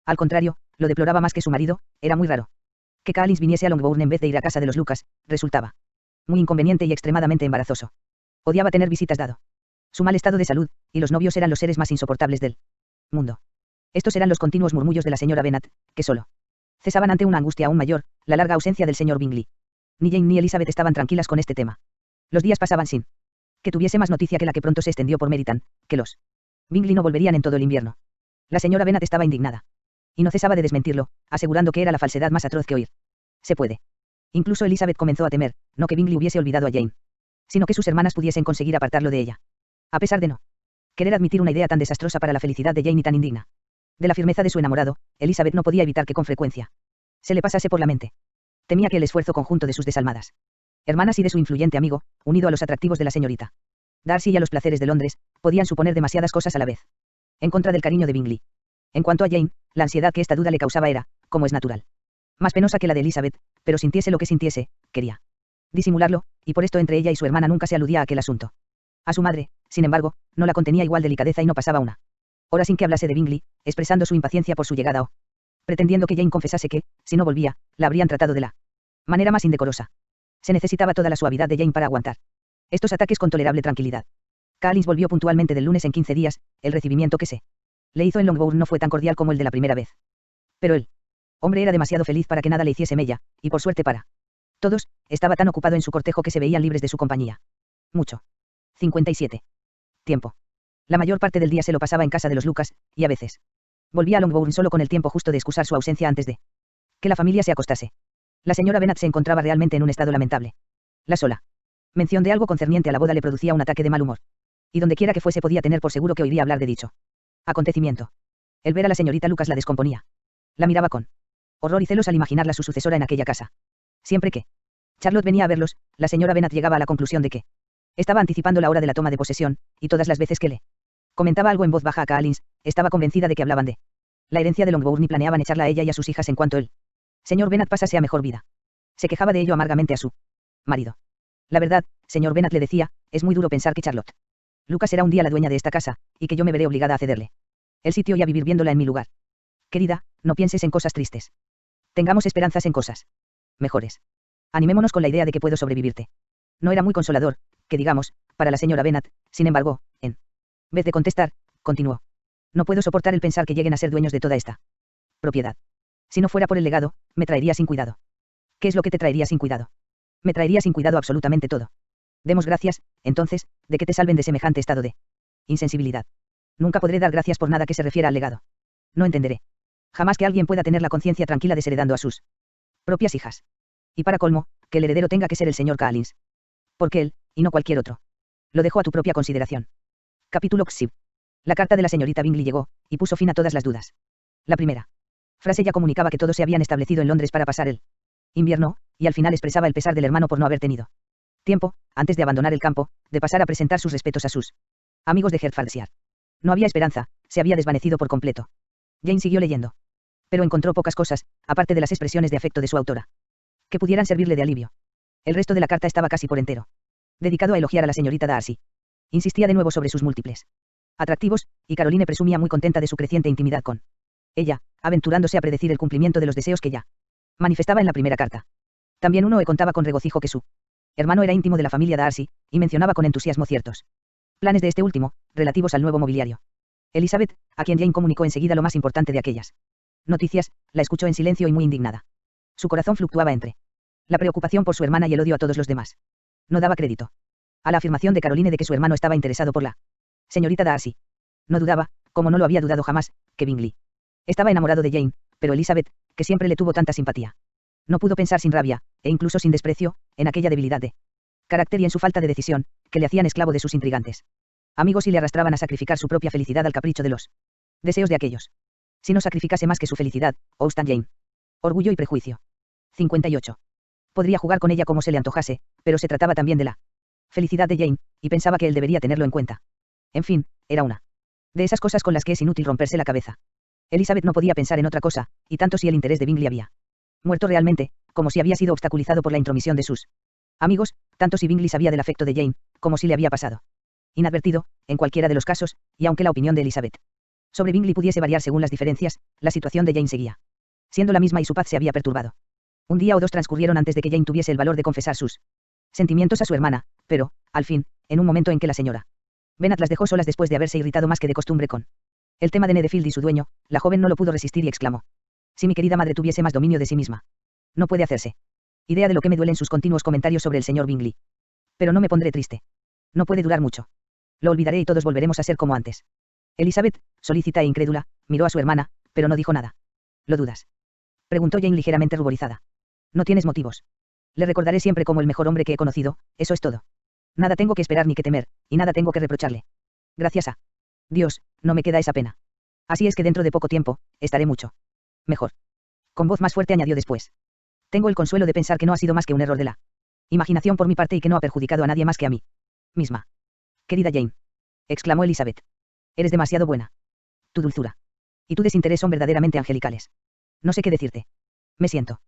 Al contrario, lo deploraba más que su marido. Era muy raro que Collins viniese a Longbourn en vez de ir a casa de los Lucas. Resultaba muy inconveniente y extremadamente embarazoso. Odiaba tener visitas dado su mal estado de salud, y los novios eran los seres más insoportables del mundo. Estos eran los continuos murmullos de la señora Bennet, que solo cesaban ante una angustia aún mayor, la larga ausencia del señor Bingley. Ni Jane ni Elizabeth estaban tranquilas con este tema. Los días pasaban sin que tuviese más noticia que la que pronto se extendió por Meryton, que los Bingley no volverían en todo el invierno. La señora Bennet estaba indignada. Y no cesaba de desmentirlo, asegurando que era la falsedad más atroz que oír se puede. Incluso Elizabeth comenzó a temer, no que Bingley hubiese olvidado a Jane, sino que sus hermanas pudiesen conseguir apartarlo de ella. A pesar de no querer admitir una idea tan desastrosa para la felicidad de Jane y tan indigna de la firmeza de su enamorado, Elizabeth no podía evitar que con frecuencia se le pasase por la mente. Temía que el esfuerzo conjunto de sus desalmadas hermanas y de su influyente amigo, unido a los atractivos de la señorita Darcy y a los placeres de Londres, podían suponer demasiadas cosas a la vez en contra del cariño de Bingley. En cuanto a Jane, la ansiedad que esta duda le causaba era, como es natural, más penosa que la de Elizabeth, pero sintiese lo que sintiese, quería disimularlo, y por esto entre ella y su hermana nunca se aludía a aquel asunto. A su madre, sin embargo, no la contenía igual delicadeza y no pasaba una hora sin que hablase de Bingley, expresando su impaciencia por su llegada o pretendiendo que Jane confesase que, si no volvía, la habrían tratado de la manera más indecorosa. Se necesitaba toda la suavidad de Jane para aguantar estos ataques con tolerable tranquilidad. Collins volvió puntualmente del lunes en 15 días, el recibimiento que se le hizo en Longbourn no fue tan cordial como el de la primera vez. Pero él hombre era demasiado feliz para que nada le hiciese mella, y por suerte para todos, estaba tan ocupado en su cortejo que se veían libres de su compañía. Mucho. 57. Tiempo. La mayor parte del día se lo pasaba en casa de los Lucas, y a veces volvía a Longbourn solo con el tiempo justo de excusar su ausencia antes de que la familia se acostase. La señora Bennet se encontraba realmente en un estado lamentable. La sola mención de algo concerniente a la boda le producía un ataque de mal humor. Y donde quiera que fuese podía tener por seguro que oiría hablar de dicho acontecimiento. El ver a la señorita Lucas la descomponía. La miraba con horror y celos al imaginarla su sucesora en aquella casa. Siempre que Charlotte venía a verlos, la señora Bennet llegaba a la conclusión de que estaba anticipando la hora de la toma de posesión, y todas las veces que le comentaba algo en voz baja a Collins, estaba convencida de que hablaban de la herencia de Longbourn y planeaban echarla a ella y a sus hijas en cuanto el señor Bennet pasase a mejor vida. Se quejaba de ello amargamente a su marido. La verdad, señor Bennet, le decía, es muy duro pensar que Charlotte Lucas será un día la dueña de esta casa, y que yo me veré obligada a cederle el sitio y a vivir viéndola en mi lugar. Querida, no pienses en cosas tristes. Tengamos esperanzas en cosas mejores. Animémonos con la idea de que puedo sobrevivirte. No era muy consolador, que digamos, para la señora Bennet. Sin embargo, en vez de contestar, continuó. No puedo soportar el pensar que lleguen a ser dueños de toda esta propiedad. Si no fuera por el legado, me traería sin cuidado. ¿Qué es lo que te traería sin cuidado? Me traería sin cuidado absolutamente todo. Demos gracias, entonces, de que te salven de semejante estado de insensibilidad. Nunca podré dar gracias por nada que se refiera al legado. No entenderé jamás que alguien pueda tener la conciencia tranquila desheredando a sus propias hijas. Y para colmo, que el heredero tenga que ser el señor Collins. Porque él, y no cualquier otro. Lo dejo a tu propia consideración. Capítulo XI. La carta de la señorita Bingley llegó, y puso fin a todas las dudas. La primera frase ya comunicaba que todos se habían establecido en Londres para pasar el invierno, y al final expresaba el pesar del hermano por no haber tenido tiempo, antes de abandonar el campo, de pasar a presentar sus respetos a sus amigos de Hertfordshire. No había esperanza, se había desvanecido por completo. Jane siguió leyendo. Pero encontró pocas cosas, aparte de las expresiones de afecto de su autora, que pudieran servirle de alivio. El resto de la carta estaba casi por entero dedicado a elogiar a la señorita Darcy. Insistía de nuevo sobre sus múltiples atractivos, y Caroline presumía muy contenta de su creciente intimidad con ella, aventurándose a predecir el cumplimiento de los deseos que ya manifestaba en la primera carta. También Unoe contaba con regocijo que su hermano era íntimo de la familia Darcy, y mencionaba con entusiasmo ciertos planes de este último, relativos al nuevo mobiliario. Elizabeth, a quien Jane comunicó enseguida lo más importante de aquellas noticias, la escuchó en silencio y muy indignada. Su corazón fluctuaba entre la preocupación por su hermana y el odio a todos los demás. No daba crédito a la afirmación de Caroline de que su hermano estaba interesado por la señorita Darcy. No dudaba, como no lo había dudado jamás, que Bingley estaba enamorado de Jane, pero Elizabeth, que siempre le tuvo tanta simpatía, no pudo pensar sin rabia, e incluso sin desprecio, en aquella debilidad de carácter y en su falta de decisión, que le hacían esclavo de sus intrigantes amigos y le arrastraban a sacrificar su propia felicidad al capricho de los deseos de aquellos. Si no sacrificase más que su felicidad, Austin Jane. Orgullo y prejuicio. 58. Podría jugar con ella como se le antojase, pero se trataba también de la felicidad de Jane, y pensaba que él debería tenerlo en cuenta. En fin, era una de esas cosas con las que es inútil romperse la cabeza. Elizabeth no podía pensar en otra cosa, y tanto si el interés de Bingley había muerto realmente, como si había sido obstaculizado por la intromisión de sus amigos, tanto si Bingley sabía del afecto de Jane, como si le había pasado inadvertido, en cualquiera de los casos, y aunque la opinión de Elizabeth sobre Bingley pudiese variar según las diferencias, la situación de Jane seguía siendo la misma y su paz se había perturbado. Un día o dos transcurrieron antes de que Jane tuviese el valor de confesar sus sentimientos a su hermana, pero, al fin, en un momento en que la señora Bennet las dejó solas después de haberse irritado más que de costumbre con el tema de Netherfield y su dueño, la joven no lo pudo resistir y exclamó: si mi querida madre tuviese más dominio de sí misma. No puede hacerse idea de lo que me duelen sus continuos comentarios sobre el señor Bingley. Pero no me pondré triste. No puede durar mucho. Lo olvidaré y todos volveremos a ser como antes. Elizabeth, solícita e incrédula, miró a su hermana, pero no dijo nada. ¿Lo dudas?, preguntó Jane ligeramente ruborizada. No tienes motivos. Le recordaré siempre como el mejor hombre que he conocido, eso es todo. Nada tengo que esperar ni que temer, y nada tengo que reprocharle. Gracias a Dios, no me queda esa pena. Así es que dentro de poco tiempo, estaré mucho mejor. Con voz más fuerte añadió después. Tengo el consuelo de pensar que no ha sido más que un error de la imaginación por mi parte y que no ha perjudicado a nadie más que a mí misma. Querida Jane, exclamó Elizabeth. Eres demasiado buena. Tu dulzura y tu desinterés son verdaderamente angelicales. No sé qué decirte. Me siento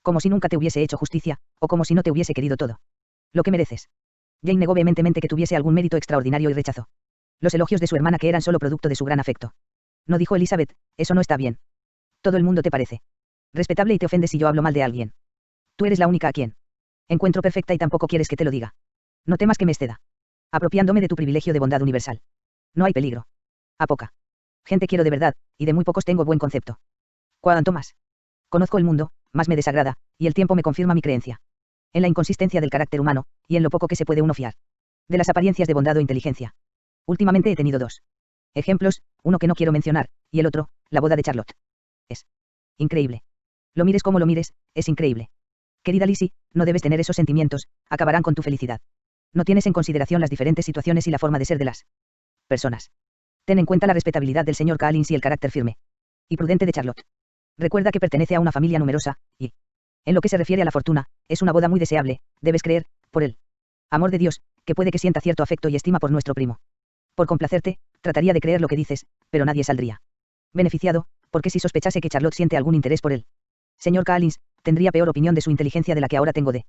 como si nunca te hubiese hecho justicia, o como si no te hubiese querido todo lo que mereces. Jane negó vehementemente que tuviese algún mérito extraordinario y rechazó los elogios de su hermana que eran solo producto de su gran afecto. No, dijo Elizabeth, eso no está bien. Todo el mundo te parece respetable y te ofende si yo hablo mal de alguien. Tú eres la única a quien encuentro perfecta y tampoco quieres que te lo diga. No temas que me exceda apropiándome de tu privilegio de bondad universal. No hay peligro. A poca gente quiero de verdad, y de muy pocos tengo buen concepto. Cuanto más conozco el mundo, más me desagrada, y el tiempo me confirma mi creencia en la inconsistencia del carácter humano, y en lo poco que se puede uno fiar de las apariencias de bondad o inteligencia. Últimamente he tenido dos ejemplos, uno que no quiero mencionar, y el otro, la boda de Charlotte. Es increíble. Lo mires como lo mires, es increíble. Querida Lizzie, no debes tener esos sentimientos, acabarán con tu felicidad. No tienes en consideración las diferentes situaciones y la forma de ser de las personas. Ten en cuenta la respetabilidad del señor Collins y el carácter firme y prudente de Charlotte. Recuerda que pertenece a una familia numerosa, y, en lo que se refiere a la fortuna, es una boda muy deseable, debes creer, por él. Amor de Dios, que puede que sienta cierto afecto y estima por nuestro primo. Por complacerte, trataría de creer lo que dices, pero nadie saldría beneficiado, porque si sospechase que Charlotte siente algún interés por él señor Collins, tendría peor opinión de su inteligencia de la que ahora tengo de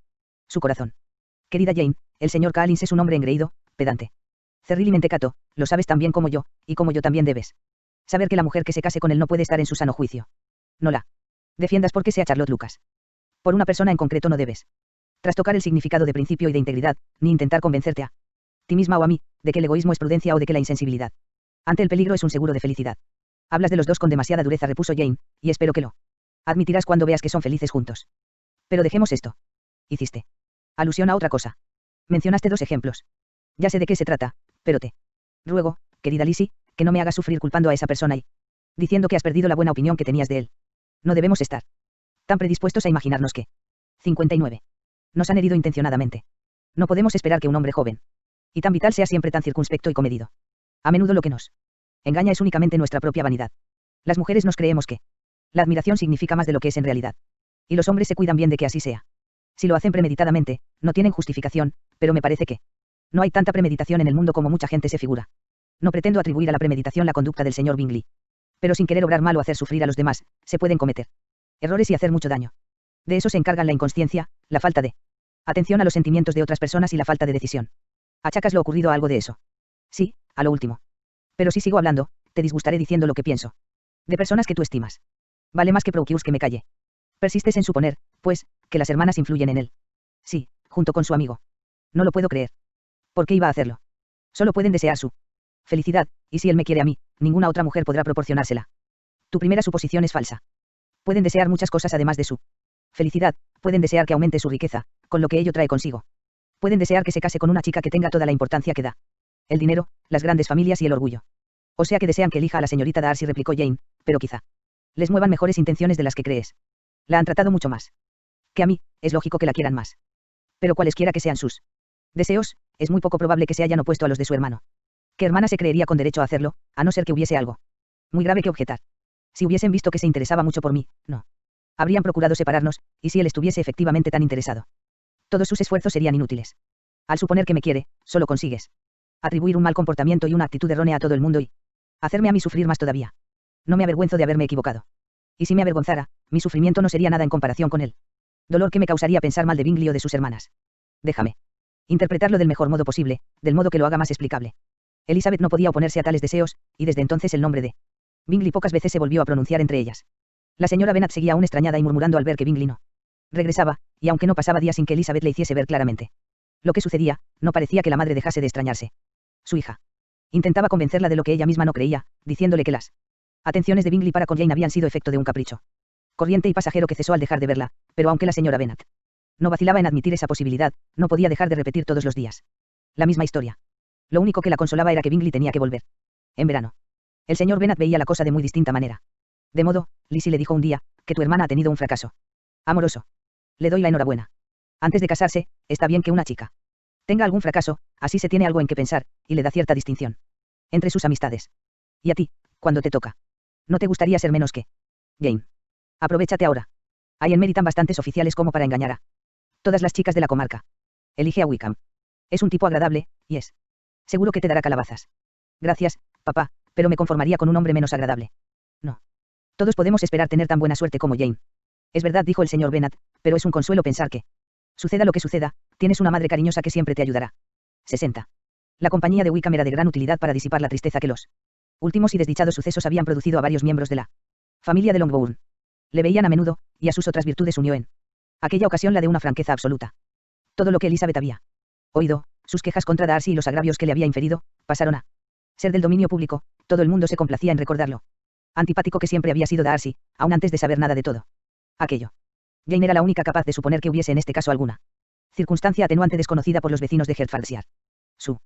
su corazón. Querida Jane, el señor Collins es un hombre engreído, pedante, cerril y mentecato, lo sabes tan bien como yo, y como yo también debes saber que la mujer que se case con él no puede estar en su sano juicio. No la defiendas porque sea Charlotte Lucas. Por una persona en concreto no debes trastocar el significado de principio y de integridad, ni intentar convencerte a ti misma o a mí, de que el egoísmo es prudencia o de que la insensibilidad ante el peligro es un seguro de felicidad. Hablas de los dos con demasiada dureza, repuso Jane, y espero que lo admitirás cuando veas que son felices juntos. Pero dejemos esto. Hiciste alusión a otra cosa. Mencionaste dos ejemplos. Ya sé de qué se trata, pero te ruego, querida Lizzie, que no me hagas sufrir culpando a esa persona y diciendo que has perdido la buena opinión que tenías de él. No debemos estar tan predispuestos a imaginarnos que 59. Nos han herido intencionadamente. No podemos esperar que un hombre joven y tan vital sea siempre tan circunspecto y comedido. A menudo lo que nos engaña es únicamente nuestra propia vanidad. Las mujeres nos creemos que la admiración significa más de lo que es en realidad. Y los hombres se cuidan bien de que así sea. Si lo hacen premeditadamente, no tienen justificación, pero me parece que no hay tanta premeditación en el mundo como mucha gente se figura. No pretendo atribuir a la premeditación la conducta del señor Bingley. Pero sin querer obrar mal o hacer sufrir a los demás, se pueden cometer errores y hacer mucho daño. De eso se encargan la inconsciencia, la falta de atención a los sentimientos de otras personas y la falta de decisión. ¿Achacas lo ocurrido a algo de eso? Sí, a lo último. Pero si sigo hablando, te disgustaré diciendo lo que pienso. De personas que tú estimas. Vale más que Procure que me calle. Persistes en suponer, pues, que las hermanas influyen en él. Sí, junto con su amigo. No lo puedo creer. ¿Por qué iba a hacerlo? Solo pueden desear su felicidad, y si él me quiere a mí, ninguna otra mujer podrá proporcionársela. Tu primera suposición es falsa. Pueden desear muchas cosas además de su felicidad, pueden desear que aumente su riqueza, con lo que ello trae consigo. Pueden desear que se case con una chica que tenga toda la importancia que da el dinero, las grandes familias y el orgullo. O sea que desean que elija a la señorita Darcy, replicó Jane, pero quizá les muevan mejores intenciones de las que crees. La han tratado mucho más que a mí, es lógico que la quieran más. Pero cualesquiera que sean sus deseos, es muy poco probable que se hayan opuesto a los de su hermano. ¿Qué hermana se creería con derecho a hacerlo, a no ser que hubiese algo muy grave que objetar? Si hubiesen visto que se interesaba mucho por mí, no habrían procurado separarnos, y si él estuviese efectivamente tan interesado, todos sus esfuerzos serían inútiles. Al suponer que me quiere, solo consigues atribuir un mal comportamiento y una actitud errónea a todo el mundo y hacerme a mí sufrir más todavía. No me avergüenzo de haberme equivocado. Y si me avergonzara, mi sufrimiento no sería nada en comparación con él. Dolor que me causaría pensar mal de Bingley o de sus hermanas. Déjame interpretarlo del mejor modo posible, del modo que lo haga más explicable. Elizabeth no podía oponerse a tales deseos, y desde entonces el nombre de Bingley pocas veces se volvió a pronunciar entre ellas. La señora Bennet seguía aún extrañada y murmurando al ver que Bingley no regresaba, y aunque no pasaba día sin que Elizabeth le hiciese ver claramente lo que sucedía, no parecía que la madre dejase de extrañarse. Su hija intentaba convencerla de lo que ella misma no creía, diciéndole que las atenciones de Bingley para con Jane habían sido efecto de un capricho corriente y pasajero que cesó al dejar de verla, pero aunque la señora Bennet no vacilaba en admitir esa posibilidad, no podía dejar de repetir todos los días la misma historia. Lo único que la consolaba era que Bingley tenía que volver en verano. El señor Bennet veía la cosa de muy distinta manera. De modo, Lizzie le dijo un día, que tu hermana ha tenido un fracaso amoroso. Le doy la enhorabuena. Antes de casarse, está bien que una chica tenga algún fracaso, así se tiene algo en qué pensar, y le da cierta distinción entre sus amistades. Y a ti, cuando te toca, ¿no te gustaría ser menos que Jane? Aprovéchate ahora. Hay en Meryton bastantes oficiales como para engañar a todas las chicas de la comarca. Elige a Wickham. Es un tipo agradable, y es seguro que te dará calabazas. Gracias, papá, pero me conformaría con un hombre menos agradable. No. Todos podemos esperar tener tan buena suerte como Jane. Es verdad, dijo el señor Bennet, pero es un consuelo pensar que, suceda lo que suceda, tienes una madre cariñosa que siempre te ayudará. 60. La compañía de Wickham era de gran utilidad para disipar la tristeza que los últimos y desdichados sucesos habían producido a varios miembros de la familia de Longbourn. Le veían a menudo, y a sus otras virtudes unió en aquella ocasión la de una franqueza absoluta. Todo lo que Elizabeth había oído, sus quejas contra Darcy y los agravios que le había inferido, pasaron a ser del dominio público. Todo el mundo se complacía en recordarlo antipático que siempre había sido Darcy, aun antes de saber nada de todo aquello. Jane era la única capaz de suponer que hubiese en este caso alguna circunstancia atenuante desconocida por los vecinos de Hertfordshire. Su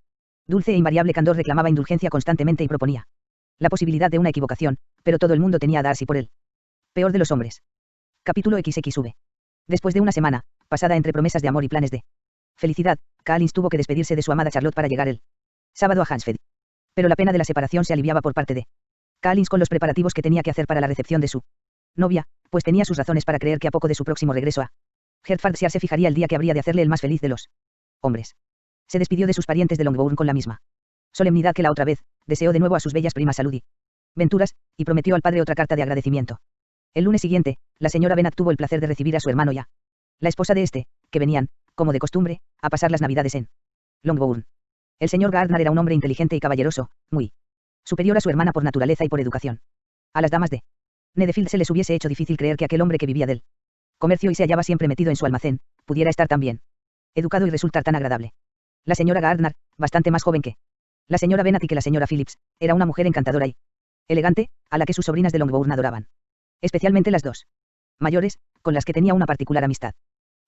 dulce e invariable candor reclamaba indulgencia constantemente y proponía la posibilidad de una equivocación, pero todo el mundo tenía a Darcy por él. Peor de los hombres. Capítulo XXV. Después de una semana, pasada entre promesas de amor y planes de felicidad, Collins tuvo que despedirse de su amada Charlotte para llegar el sábado a Hampstead. Pero la pena de la separación se aliviaba por parte de Collins con los preparativos que tenía que hacer para la recepción de su novia, pues tenía sus razones para creer que a poco de su próximo regreso a Hertfordshire se fijaría el día que habría de hacerle el más feliz de los hombres. Se despidió de sus parientes de Longbourn con la misma solemnidad que la otra vez, deseó de nuevo a sus bellas primas salud y venturas, y prometió al padre otra carta de agradecimiento. El lunes siguiente, la señora Bennet tuvo el placer de recibir a su hermano y a la esposa de este, que venían, como de costumbre, a pasar las navidades en Longbourn. El señor Gardner era un hombre inteligente y caballeroso, muy superior a su hermana por naturaleza y por educación. A las damas de Netherfield se les hubiese hecho difícil creer que aquel hombre que vivía del comercio y se hallaba siempre metido en su almacén, pudiera estar tan bien educado y resultar tan agradable. La señora Gardner, bastante más joven que la señora Bennet y que la señora Phillips, era una mujer encantadora y elegante, a la que sus sobrinas de Longbourn adoraban. Especialmente las dos mayores, con las que tenía una particular amistad.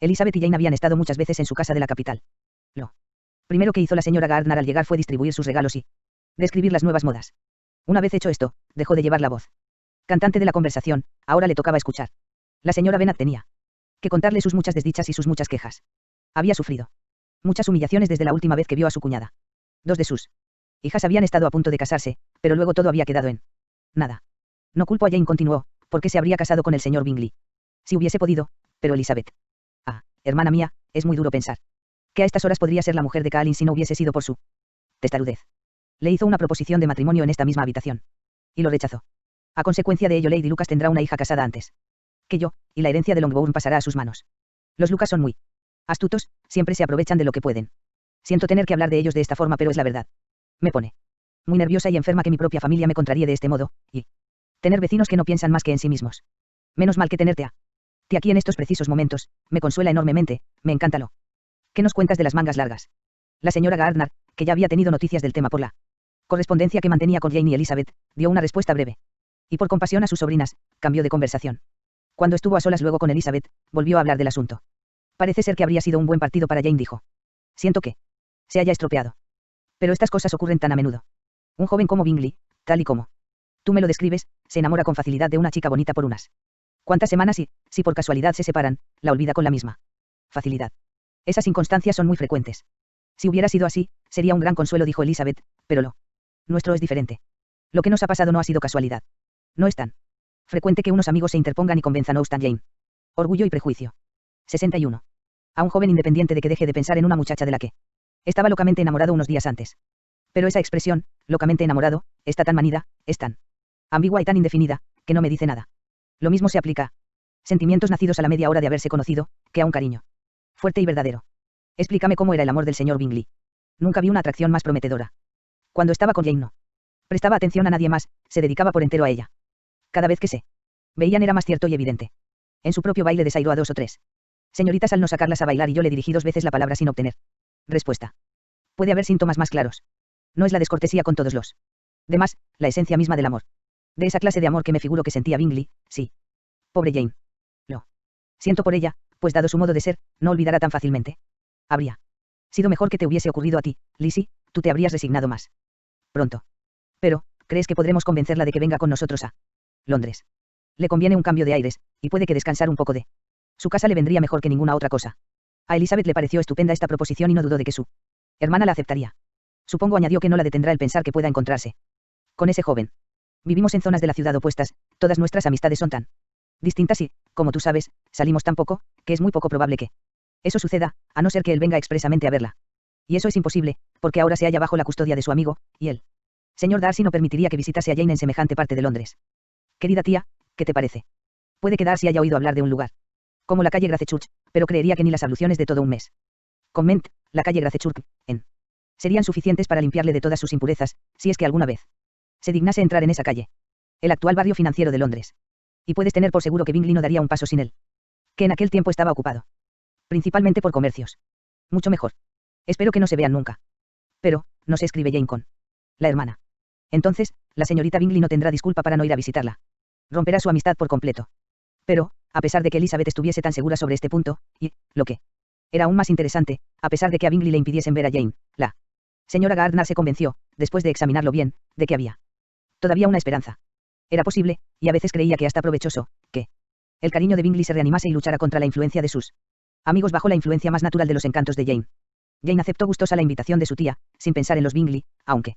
Elizabeth y Jane habían estado muchas veces en su casa de la capital. Lo primero que hizo la señora Gardner al llegar fue distribuir sus regalos y describir las nuevas modas. Una vez hecho esto, dejó de llevar la voz cantante de la conversación, ahora le tocaba escuchar. La señora Bennet tenía que contarle sus muchas desdichas y sus muchas quejas. Había sufrido muchas humillaciones desde la última vez que vio a su cuñada. Dos de sus hijas habían estado a punto de casarse, pero luego todo había quedado en nada. No culpo a Jane, continuó, porque se habría casado con el señor Bingley. Si hubiese podido, pero Elizabeth. Ah, hermana mía, es muy duro pensar que a estas horas podría ser la mujer de Collins si no hubiese sido por su testarudez. Le hizo una proposición de matrimonio en esta misma habitación. Y lo rechazó. A consecuencia de ello, Lady Lucas tendrá una hija casada antes que yo, y la herencia de Longbourn pasará a sus manos. Los Lucas son muy astutos, siempre se aprovechan de lo que pueden. Siento tener que hablar de ellos de esta forma, pero es la verdad. Me pone muy nerviosa y enferma que mi propia familia me contraríe de este modo, y tener vecinos que no piensan más que en sí mismos. Menos mal que tenerte a ti aquí en estos precisos momentos, me consuela enormemente, me encanta lo que nos cuentas de las mangas largas. La señora Gardner, que ya había tenido noticias del tema por la correspondencia que mantenía con Jane y Elizabeth, dio una respuesta breve. Y por compasión a sus sobrinas, cambió de conversación. Cuando estuvo a solas luego con Elizabeth, volvió a hablar del asunto. Parece ser que habría sido un buen partido para Jane, dijo. Siento que se haya estropeado. Pero estas cosas ocurren tan a menudo. Un joven como Bingley, tal y como tú me lo describes, se enamora con facilidad de una chica bonita por unas cuantas semanas y, si por casualidad se separan, la olvida con la misma facilidad. Esas inconstancias son muy frecuentes. Si hubiera sido así, sería un gran consuelo, dijo Elizabeth, pero lo nuestro es diferente. Lo que nos ha pasado no ha sido casualidad. No es tan frecuente que unos amigos se interpongan y convenzan a Austin Jane. Orgullo y prejuicio. 61. A un joven independiente de que deje de pensar en una muchacha de la que estaba locamente enamorado unos días antes. Pero esa expresión, locamente enamorado, está tan manida, es tan Ambigua y tan indefinida, que no me dice nada. Lo mismo se aplica. Sentimientos nacidos a la media hora de haberse conocido, que a un cariño. Fuerte y verdadero. Explícame cómo era el amor del señor Bingley. Nunca vi una atracción más prometedora. Cuando estaba con Jane no prestaba atención a nadie más, se dedicaba por entero a ella. Cada vez que se veían era más cierto y evidente. En su propio baile desairó a 2 o 3 señoritas al no sacarlas a bailar y yo le dirigí 2 veces la palabra sin obtener respuesta. Puede haber síntomas más claros. No es la descortesía con todos los demás, la esencia misma del amor. De esa clase de amor que me figuro que sentía Bingley, sí. Pobre Jane. Lo siento por ella, pues dado su modo de ser, no olvidará tan fácilmente. Habría sido mejor que te hubiese ocurrido a ti, Lizzie, tú te habrías resignado más pronto. Pero, ¿crees que podremos convencerla de que venga con nosotros a Londres? Le conviene un cambio de aires, y puede que descansar un poco de su casa le vendría mejor que ninguna otra cosa. A Elizabeth le pareció estupenda esta proposición y no dudó de que su hermana la aceptaría. Supongo, añadió, que no la detendrá el pensar que pueda encontrarse con ese joven. Vivimos en zonas de la ciudad opuestas, todas nuestras amistades son tan distintas y, como tú sabes, salimos tan poco, que es muy poco probable que eso suceda, a no ser que él venga expresamente a verla. Y eso es imposible, porque ahora se halla bajo la custodia de su amigo, y él. Señor Darcy no permitiría que visitase a Jane en semejante parte de Londres. Querida tía, ¿qué te parece? Puede que Darcy haya oído hablar de un lugar como la calle Gracechurch, pero creería que ni las abluciones de todo un mes. Comment, la calle Gracechurch, serían suficientes para limpiarle de todas sus impurezas, si es que alguna vez se dignase entrar en esa calle. El actual barrio financiero de Londres. Y puedes tener por seguro que Bingley no daría un paso sin él. Que en aquel tiempo estaba ocupado. Principalmente por comercios. Mucho mejor. Espero que no se vean nunca. Pero, no se escribe Jane con la hermana. Entonces, la señorita Bingley no tendrá disculpa para no ir a visitarla. Romperá su amistad por completo. Pero, a pesar de que Elizabeth estuviese tan segura sobre este punto, y, lo que era aún más interesante, a pesar de que a Bingley le impidiesen ver a Jane, la señora Gardner se convenció, después de examinarlo bien, de que había todavía una esperanza. Era posible, y a veces creía que hasta provechoso, que el cariño de Bingley se reanimase y luchara contra la influencia de sus amigos bajo la influencia más natural de los encantos de Jane. Jane aceptó gustosa la invitación de su tía, sin pensar en los Bingley, aunque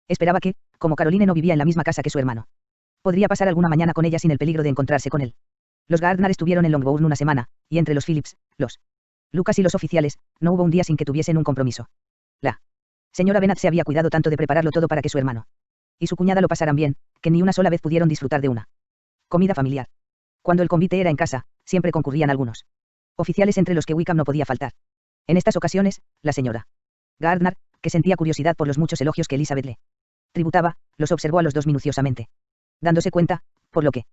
esperaba que, como Caroline no vivía en la misma casa que su hermano, podría pasar alguna mañana con ella sin el peligro de encontrarse con él. Los Gardner estuvieron en Longbourn una semana, y entre los Phillips, los Lucas y los oficiales, no hubo un día sin que tuviesen un compromiso. La señora Bennet se había cuidado tanto de prepararlo todo para que su hermano y su cuñada lo pasaran bien, que ni una sola vez pudieron disfrutar de una comida familiar. Cuando el convite era en casa, siempre concurrían algunos oficiales entre los que Wickham no podía faltar. En estas ocasiones, la señora Gardner, que sentía curiosidad por los muchos elogios que Elizabeth le tributaba, los observó a los dos minuciosamente. Dándose cuenta, por lo que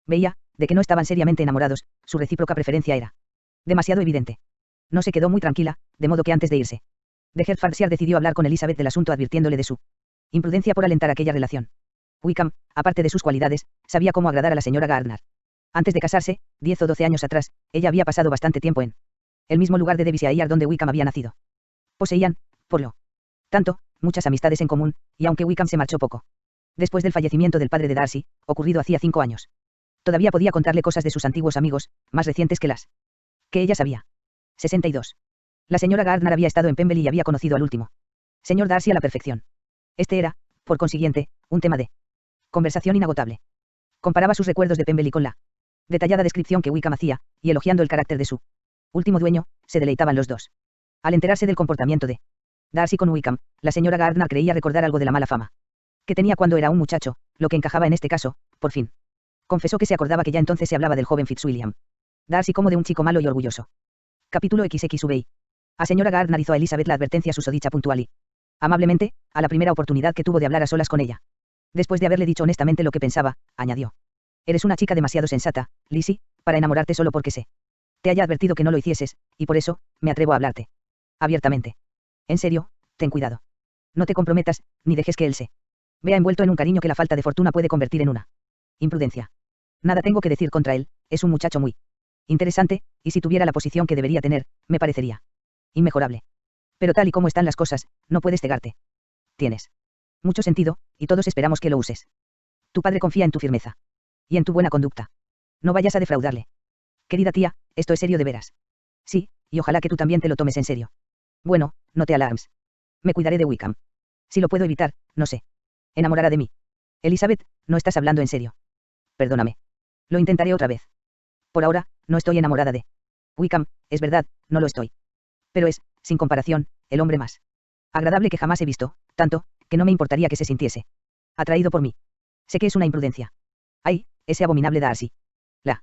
veía, de que no estaban seriamente enamorados, su recíproca preferencia era demasiado evidente. No se quedó muy tranquila, de modo que antes de irse, de Hertfordshire decidió hablar con Elizabeth del asunto, advirtiéndole de su imprudencia por alentar aquella relación. Wickham, aparte de sus cualidades, sabía cómo agradar a la señora Gardner. Antes de casarse, 10 o 12 años atrás, ella había pasado bastante tiempo en el mismo lugar de Devonshire donde Wickham había nacido. Poseían, por lo tanto, muchas amistades en común, y aunque Wickham se marchó poco después del fallecimiento del padre de Darcy, ocurrido hacía 5 años, todavía podía contarle cosas de sus antiguos amigos, más recientes que las que ella sabía. 62. La señora Gardner había estado en Pemberley y había conocido al último señor Darcy a la perfección. Este era, por consiguiente, un tema de conversación inagotable. Comparaba sus recuerdos de Pemberley con la detallada descripción que Wickham hacía, y elogiando el carácter de su último dueño, se deleitaban los dos. Al enterarse del comportamiento de Darcy con Wickham, la señora Gardner creía recordar algo de la mala fama que tenía cuando era un muchacho, lo que encajaba en este caso, por fin. Confesó que se acordaba que ya entonces se hablaba del joven Fitzwilliam Darcy como de un chico malo y orgulloso. Capítulo XXVI. A señora Gardner hizo a Elizabeth la advertencia susodicha puntual y amablemente, a la primera oportunidad que tuvo de hablar a solas con ella. Después de haberle dicho honestamente lo que pensaba, añadió: eres una chica demasiado sensata, Lizzie, para enamorarte solo porque sé. Te haya advertido que no lo hicieses, y por eso, me atrevo a hablarte abiertamente. En serio, ten cuidado. No te comprometas, ni dejes que él se vea envuelto en un cariño que la falta de fortuna puede convertir en una imprudencia. Nada tengo que decir contra él, es un muchacho muy interesante, y si tuviera la posición que debería tener, me parecería inmejorable. Pero tal y como están las cosas, no puedes cegarte. Tienes mucho sentido, y todos esperamos que lo uses. Tu padre confía en tu firmeza. Y en tu buena conducta. No vayas a defraudarle. Querida tía, esto es serio de veras. Sí, y ojalá que tú también te lo tomes en serio. Bueno, no te alarmes. Me cuidaré de Wickham. Si lo puedo evitar, no sé. Enamorará de mí. Elizabeth, no estás hablando en serio. Perdóname. Lo intentaré otra vez. Por ahora, no estoy enamorada de Wickham, es verdad, no lo estoy. Pero es, sin comparación, el hombre más agradable que jamás he visto, tanto, que no me importaría que se sintiese atraído por mí. Sé que es una imprudencia. Ay, ese abominable Darcy. La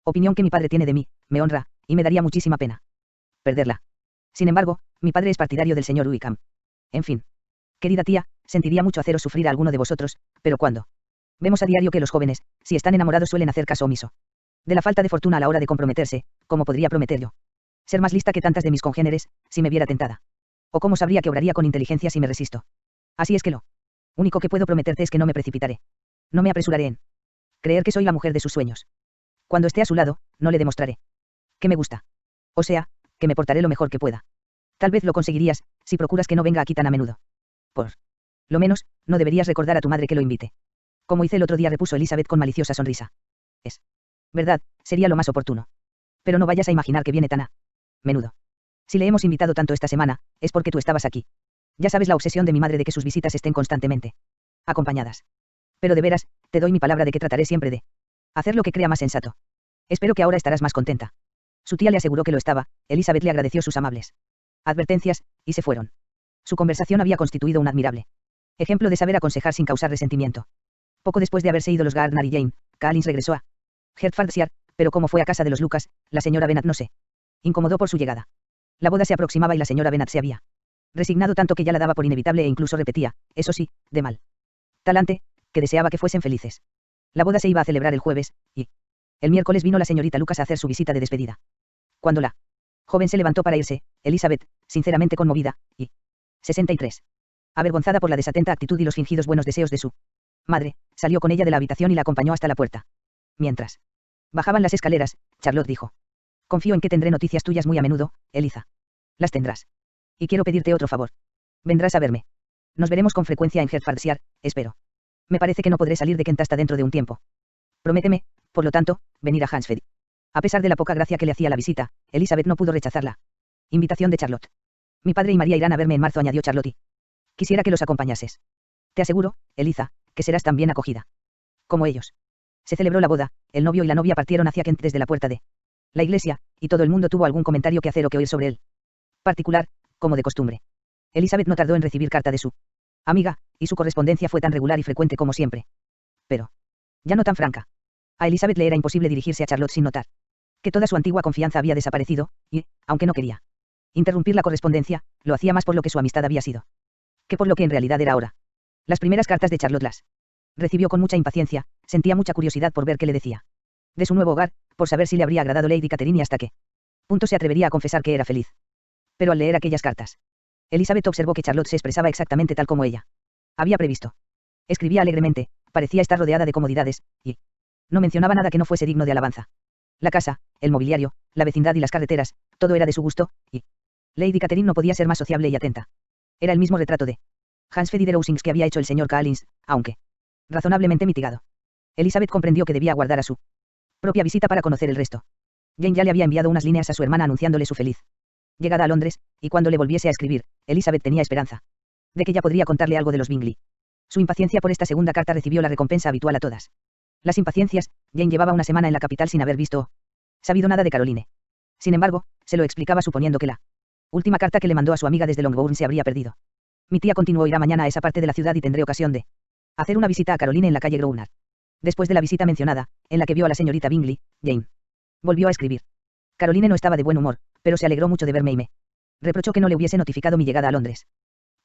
opinión que mi padre tiene de mí, me honra, y me daría muchísima pena perderla. Sin embargo, mi padre es partidario del señor Wickham. En fin. Querida tía, sentiría mucho haceros sufrir a alguno de vosotros, pero cuando vemos a diario que los jóvenes, si están enamorados, suelen hacer caso omiso de la falta de fortuna a la hora de comprometerse, ¿cómo podría prometer yo ser más lista que tantas de mis congéneres, si me viera tentada? ¿O cómo sabría que obraría con inteligencia si me resisto? Así es que lo único que puedo prometerte es que no me precipitaré. No me apresuraré en creer que soy la mujer de sus sueños. Cuando esté a su lado, no le demostraré que me gusta. O sea, que me portaré lo mejor que pueda. Tal vez lo conseguirías, si procuras que no venga aquí tan a menudo. Por lo menos, no deberías recordar a tu madre que lo invite. Como hice el otro día, repuso Elizabeth con maliciosa sonrisa. Es verdad, sería lo más oportuno. Pero no vayas a imaginar que viene tan a menudo. Si le hemos invitado tanto esta semana, es porque tú estabas aquí. Ya sabes la obsesión de mi madre de que sus visitas estén constantemente acompañadas. Pero de veras, te doy mi palabra de que trataré siempre de hacer lo que crea más sensato. Espero que ahora estarás más contenta. Su tía le aseguró que lo estaba, Elizabeth le agradeció sus amables advertencias, y se fueron. Su conversación había constituido un admirable ejemplo de saber aconsejar sin causar resentimiento. Poco después de haberse ido los Gardner y Jane, Collins regresó a Hertfordshire, pero como fue a casa de los Lucas, la señora Bennet no se incomodó por su llegada. La boda se aproximaba y la señora Bennet se había resignado tanto que ya la daba por inevitable e incluso repetía, eso sí, de mal talante, que deseaba que fuesen felices. La boda se iba a celebrar el jueves, y el miércoles vino la señorita Lucas a hacer su visita de despedida. Cuando la joven se levantó para irse, Elizabeth, sinceramente conmovida, y 63. Avergonzada por la desatenta actitud y los fingidos buenos deseos de su madre, salió con ella de la habitación y la acompañó hasta la puerta. Mientras bajaban las escaleras, Charlotte dijo: confío en que tendré noticias tuyas muy a menudo, Eliza. Las tendrás. Y quiero pedirte otro favor. Vendrás a verme. Nos veremos con frecuencia en Hertfordshire, espero. Me parece que no podré salir de Kent hasta dentro de un tiempo. Prométeme, por lo tanto, venir a Hansford. A pesar de la poca gracia que le hacía la visita, Elizabeth no pudo rechazar la invitación de Charlotte. Mi padre y María irán a verme en marzo, añadió Charlotte, y quisiera que los acompañases. Te aseguro, Eliza, que serás tan bien acogida como ellos. Se celebró la boda, el novio y la novia partieron hacia Kent desde la puerta de la iglesia, y todo el mundo tuvo algún comentario que hacer o que oír sobre él. Particular, como de costumbre. Elizabeth no tardó en recibir carta de su amiga, y su correspondencia fue tan regular y frecuente como siempre. Pero ya no tan franca. A Elizabeth le era imposible dirigirse a Charlotte sin notar que toda su antigua confianza había desaparecido, y, aunque no quería interrumpir la correspondencia, lo hacía más por lo que su amistad había sido que por lo que en realidad era ahora. Las primeras cartas de Charlotte las recibió con mucha impaciencia, sentía mucha curiosidad por ver qué le decía de su nuevo hogar, por saber si le habría agradado Lady Catherine y hasta qué punto se atrevería a confesar que era feliz. Pero al leer aquellas cartas, Elizabeth observó que Charlotte se expresaba exactamente tal como ella había previsto. Escribía alegremente, parecía estar rodeada de comodidades, y no mencionaba nada que no fuese digno de alabanza. La casa, el mobiliario, la vecindad y las carreteras, todo era de su gusto, y Lady Catherine no podía ser más sociable y atenta. Era el mismo retrato de Hansford y de Rosings que había hecho el señor Collins, aunque razonablemente mitigado. Elizabeth comprendió que debía guardar a su propia visita para conocer el resto. Jane ya le había enviado unas líneas a su hermana anunciándole su feliz llegada a Londres, y cuando le volviese a escribir, Elizabeth tenía esperanza de que ya podría contarle algo de los Bingley. Su impaciencia por esta segunda carta recibió la recompensa habitual a todas las impaciencias. Jane llevaba una semana en la capital sin haber visto o sabido nada de Caroline. Sin embargo, se lo explicaba suponiendo que la última carta que le mandó a su amiga desde Longbourn se habría perdido. Mi tía continuó: irá mañana a esa parte de la ciudad y tendré ocasión de hacer una visita a Caroline en la calle Grosvenor. Después de la visita mencionada, en la que vio a la señorita Bingley, Jane volvió a escribir. Caroline no estaba de buen humor, pero se alegró mucho de verme y me reprochó que no le hubiese notificado mi llegada a Londres.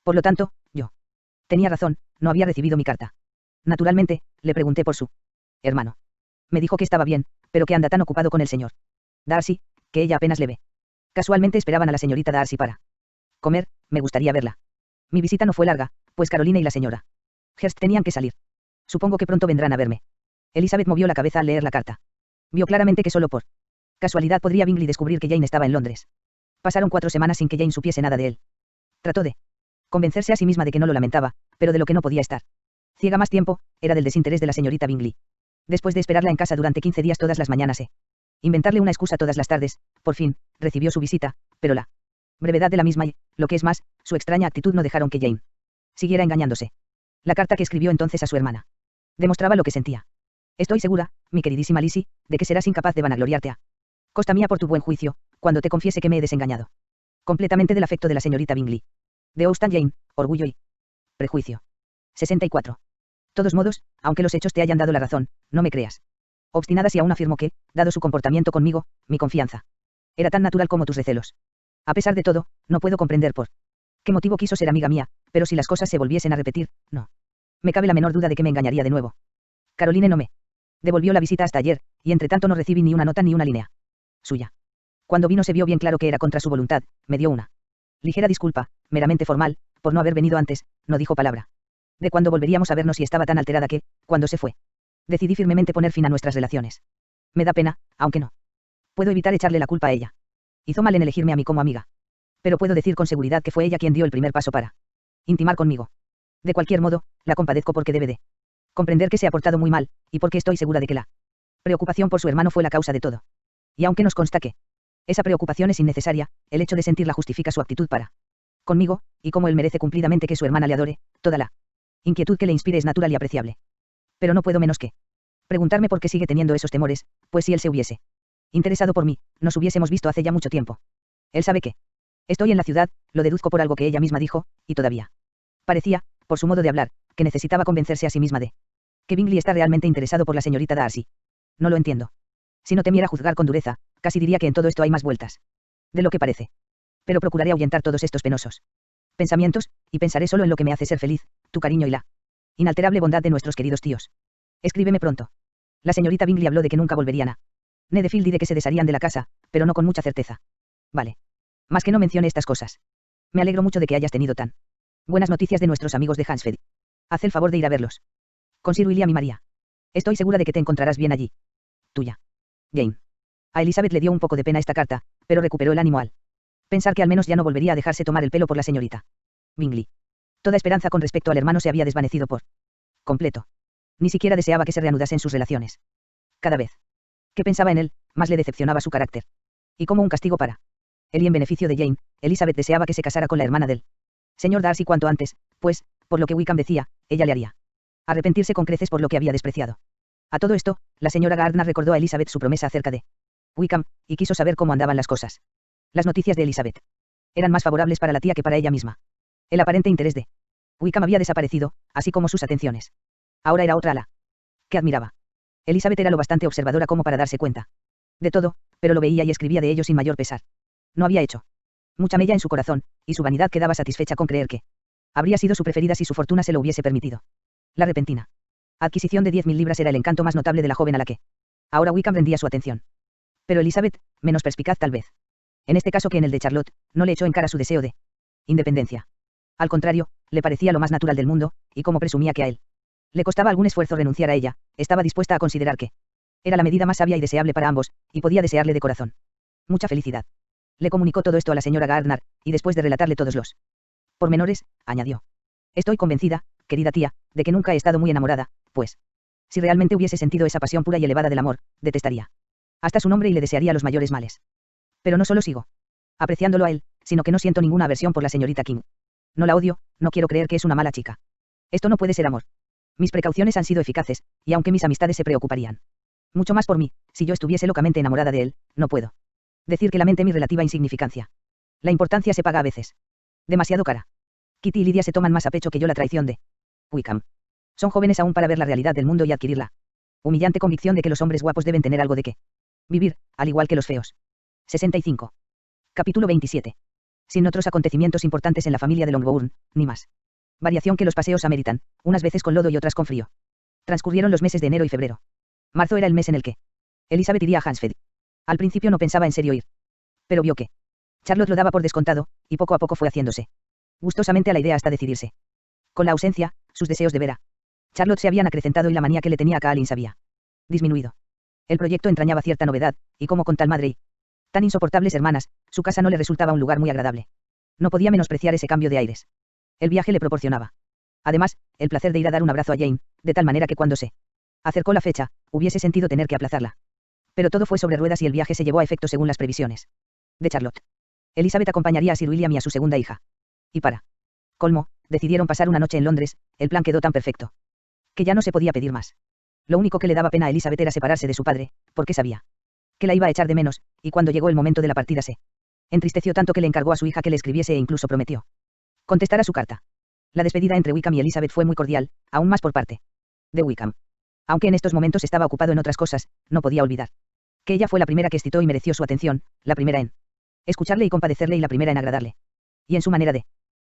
Por lo tanto, yo tenía razón, no había recibido mi carta. Naturalmente, le pregunté por su hermano. Me dijo que estaba bien, pero que anda tan ocupado con el señor Darcy, que ella apenas le ve. Casualmente esperaban a la señorita Darcy para comer, me gustaría verla. Mi visita no fue larga, pues Caroline y la señora Hurst tenían que salir. Supongo que pronto vendrán a verme. Elizabeth movió la cabeza al leer la carta. Vio claramente que solo por casualidad podría Bingley descubrir que Jane estaba en Londres. Pasaron 4 semanas sin que Jane supiese nada de él. Trató de convencerse a sí misma de que no lo lamentaba, pero de lo que no podía estar ciega más tiempo, era del desinterés de la señorita Bingley. Después de esperarla en casa durante 15 días todas las mañanas inventarle una excusa todas las tardes, por fin, recibió su visita, pero la brevedad de la misma y, lo que es más, su extraña actitud no dejaron que Jane siguiera engañándose. La carta que escribió entonces a su hermana demostraba lo que sentía. Estoy segura, mi queridísima Lizzie, de que serás incapaz de vanagloriarte a costa mía por tu buen juicio, cuando te confiese que me he desengañado completamente del afecto de la señorita Bingley. De Austin Jane, orgullo y prejuicio. 64. Todos modos, aunque los hechos te hayan dado la razón, no me creas. Obstinada si aún afirmo que, dado su comportamiento conmigo, mi confianza era tan natural como tus recelos. A pesar de todo, no puedo comprender por qué motivo quiso ser amiga mía, pero si las cosas se volviesen a repetir, no. Me cabe la menor duda de que me engañaría de nuevo. Caroline no me devolvió la visita hasta ayer, y entre tanto no recibí ni una nota ni una línea suya. Cuando vino se vio bien claro que era contra su voluntad, me dio una ligera disculpa, meramente formal, por no haber venido antes, no dijo palabra. De cuándo volveríamos a vernos y estaba tan alterada que, cuando se fue, decidí firmemente poner fin a nuestras relaciones. Me da pena, aunque no puedo evitar echarle la culpa a ella. Hizo mal en elegirme a mí como amiga. Pero puedo decir con seguridad que fue ella quien dio el primer paso para intimar conmigo. De cualquier modo, la compadezco porque debe de comprender que se ha portado muy mal, y porque estoy segura de que la preocupación por su hermano fue la causa de todo. Y aunque nos consta que esa preocupación es innecesaria, el hecho de sentirla justifica su actitud para conmigo, y como él merece cumplidamente que su hermana le adore, toda la inquietud que le inspire es natural y apreciable. Pero no puedo menos que preguntarme por qué sigue teniendo esos temores, pues si él se hubiese interesado por mí, nos hubiésemos visto hace ya mucho tiempo. Él sabe que estoy en la ciudad, lo deduzco por algo que ella misma dijo, y todavía parecía, por su modo de hablar, que necesitaba convencerse a sí misma de que Bingley está realmente interesado por la señorita Darcy. No lo entiendo. Si no temiera juzgar con dureza, casi diría que en todo esto hay más vueltas de lo que parece. Pero procuraré ahuyentar todos estos penosos pensamientos, y pensaré solo en lo que me hace ser feliz, tu cariño y la inalterable bondad de nuestros queridos tíos. Escríbeme pronto. La señorita Bingley habló de que nunca volverían a Netherfield y de que se desharían de la casa, pero no con mucha certeza. Vale. Más que no mencione estas cosas. Me alegro mucho de que hayas tenido tan buenas noticias de nuestros amigos de Hansfeld. Haz el favor de ir a verlos. Con Sir William y María. Estoy segura de que te encontrarás bien allí. Tuya. Jane. A Elizabeth le dio un poco de pena esta carta, pero recuperó el ánimo al pensar que al menos ya no volvería a dejarse tomar el pelo por la señorita Bingley. Toda esperanza con respecto al hermano se había desvanecido por completo. Ni siquiera deseaba que se reanudasen sus relaciones. Cada vez que pensaba en él, más le decepcionaba su carácter. Y como un castigo para él y en beneficio de Jane, Elizabeth deseaba que se casara con la hermana del señor Darcy cuanto antes, pues, por lo que Wickham decía, ella le haría arrepentirse con creces por lo que había despreciado. A todo esto, la señora Gardner recordó a Elizabeth su promesa acerca de Wickham, y quiso saber cómo andaban las cosas. Las noticias de Elizabeth eran más favorables para la tía que para ella misma. El aparente interés de Wickham había desaparecido, así como sus atenciones. Ahora era otra ala que admiraba. Elizabeth era lo bastante observadora como para darse cuenta de todo, pero lo veía y escribía de ello sin mayor pesar. No había hecho mucha mella en su corazón, y su vanidad quedaba satisfecha con creer que habría sido su preferida si su fortuna se lo hubiese permitido. La repentina adquisición de 10.000 libras era el encanto más notable de la joven a la que ahora Wickham rendía su atención. Pero Elizabeth, menos perspicaz tal vez en este caso que en el de Charlotte, no le echó en cara su deseo de independencia. Al contrario, le parecía lo más natural del mundo, y como presumía que a él le costaba algún esfuerzo renunciar a ella, estaba dispuesta a considerar que era la medida más sabia y deseable para ambos, y podía desearle de corazón mucha felicidad. Le comunicó todo esto a la señora Gardner, y después de relatarle todos los pormenores, añadió: estoy convencida, querida tía, de que nunca he estado muy enamorada, pues, si realmente hubiese sentido esa pasión pura y elevada del amor, detestaría hasta su nombre y le desearía los mayores males. Pero no solo sigo apreciándolo a él, sino que no siento ninguna aversión por la señorita King. No la odio, no quiero creer que es una mala chica. Esto no puede ser amor. Mis precauciones han sido eficaces, y aunque mis amistades se preocuparían mucho más por mí, si yo estuviese locamente enamorada de él, no puedo decir que lamente mi relativa insignificancia. La importancia se paga a veces demasiado cara. Kitty y Lydia se toman más a pecho que yo la traición de Wickham. Son jóvenes aún para ver la realidad del mundo y adquirir la humillante convicción de que los hombres guapos deben tener algo de qué vivir, al igual que los feos. 65. Capítulo 27. Sin otros acontecimientos importantes en la familia de Longbourn, ni más variación que los paseos ameritan, unas veces con lodo y otras con frío. Transcurrieron los meses de enero y febrero. Marzo era el mes en el que Elizabeth iría a Hansfeld. Al principio no pensaba en serio ir, pero vio que Charlotte lo daba por descontado, y poco a poco fue haciéndose gustosamente a la idea hasta decidirse. Con la ausencia, sus deseos de ver a Charlotte se habían acrecentado y la manía que le tenía a Collins había disminuido. El proyecto entrañaba cierta novedad, y como con tal madre y tan insoportables hermanas, su casa no le resultaba un lugar muy agradable. No podía menospreciar ese cambio de aires. El viaje le proporcionaba, además, el placer de ir a dar un abrazo a Jane, de tal manera que cuando se acercó la fecha, hubiese sentido tener que aplazarla. Pero todo fue sobre ruedas y el viaje se llevó a efecto según las previsiones de Charlotte. Elizabeth acompañaría a Sir William y a su segunda hija. Y para colmo, decidieron pasar una noche en Londres. El plan quedó tan perfecto que ya no se podía pedir más. Lo único que le daba pena a Elizabeth era separarse de su padre, porque sabía que la iba a echar de menos, y cuando llegó el momento de la partida se entristeció tanto que le encargó a su hija que le escribiese e incluso prometió contestar a su carta. La despedida entre Wickham y Elizabeth fue muy cordial, aún más por parte De Wickham. Aunque en estos momentos estaba ocupado en otras cosas, no podía olvidar que ella fue la primera que excitó y mereció su atención, la primera en escucharle y compadecerle y la primera en agradarle. Y en su manera de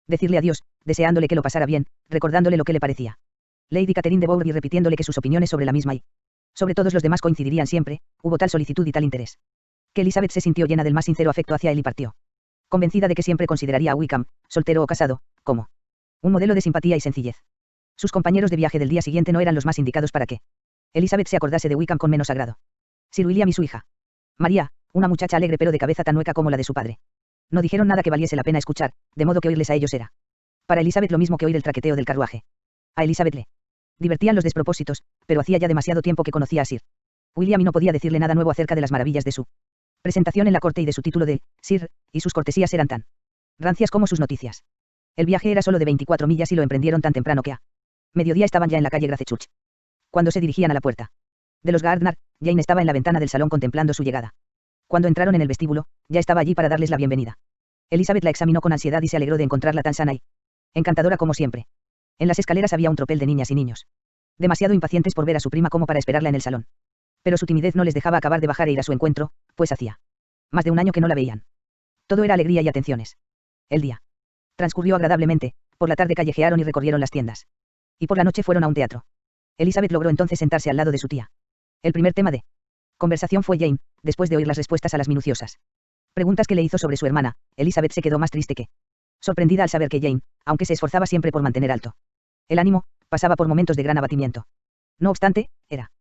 decirle adiós, deseándole que lo pasara bien, recordándole lo que le parecía Lady Catherine de Bourgh y repitiéndole que sus opiniones sobre la misma y sobre todos los demás coincidirían siempre, hubo tal solicitud y tal interés, que Elizabeth se sintió llena del más sincero afecto hacia él y partió, convencida de que siempre consideraría a Wickham, soltero o casado, como un modelo de simpatía y sencillez. Sus compañeros de viaje del día siguiente no eran los más indicados para que Elizabeth se acordase de Wickham con menos agrado. Sir William y su hija María, una muchacha alegre pero de cabeza tan hueca como la de su padre. No dijeron nada que valiese la pena escuchar, de modo que oírles a ellos era para Elizabeth lo mismo que oír el traqueteo del carruaje. A Elizabeth le divertían los despropósitos, pero hacía ya demasiado tiempo que conocía a Sir William y no podía decirle nada nuevo acerca de las maravillas de su presentación en la corte y de su título de Sir, y sus cortesías eran tan rancias como sus noticias. El viaje era solo de 24 millas y lo emprendieron tan temprano que a mediodía estaban ya en la calle Gracechurch. Cuando se dirigían a la puerta de los Gardner, Jane estaba en la ventana del salón contemplando su llegada. Cuando entraron en el vestíbulo, ya estaba allí para darles la bienvenida. Elizabeth la examinó con ansiedad y se alegró de encontrarla tan sana y encantadora como siempre. En las escaleras había un tropel de niñas y niños, demasiado impacientes por ver a su prima como para esperarla en el salón. Pero su timidez no les dejaba acabar de bajar e ir a su encuentro, pues hacía más de un año que no la veían. Todo era alegría y atenciones. El día transcurrió agradablemente, por la tarde callejearon y recorrieron las tiendas. Y por la noche fueron a un teatro. Elizabeth logró entonces sentarse al lado de su tía. El primer tema de conversación fue Jane, después de oír las respuestas a las minuciosas preguntas que le hizo sobre su hermana. Elizabeth se quedó más triste que sorprendida al saber que Jane, aunque se esforzaba siempre por mantener alto el ánimo, pasaba por momentos de gran abatimiento. No obstante, era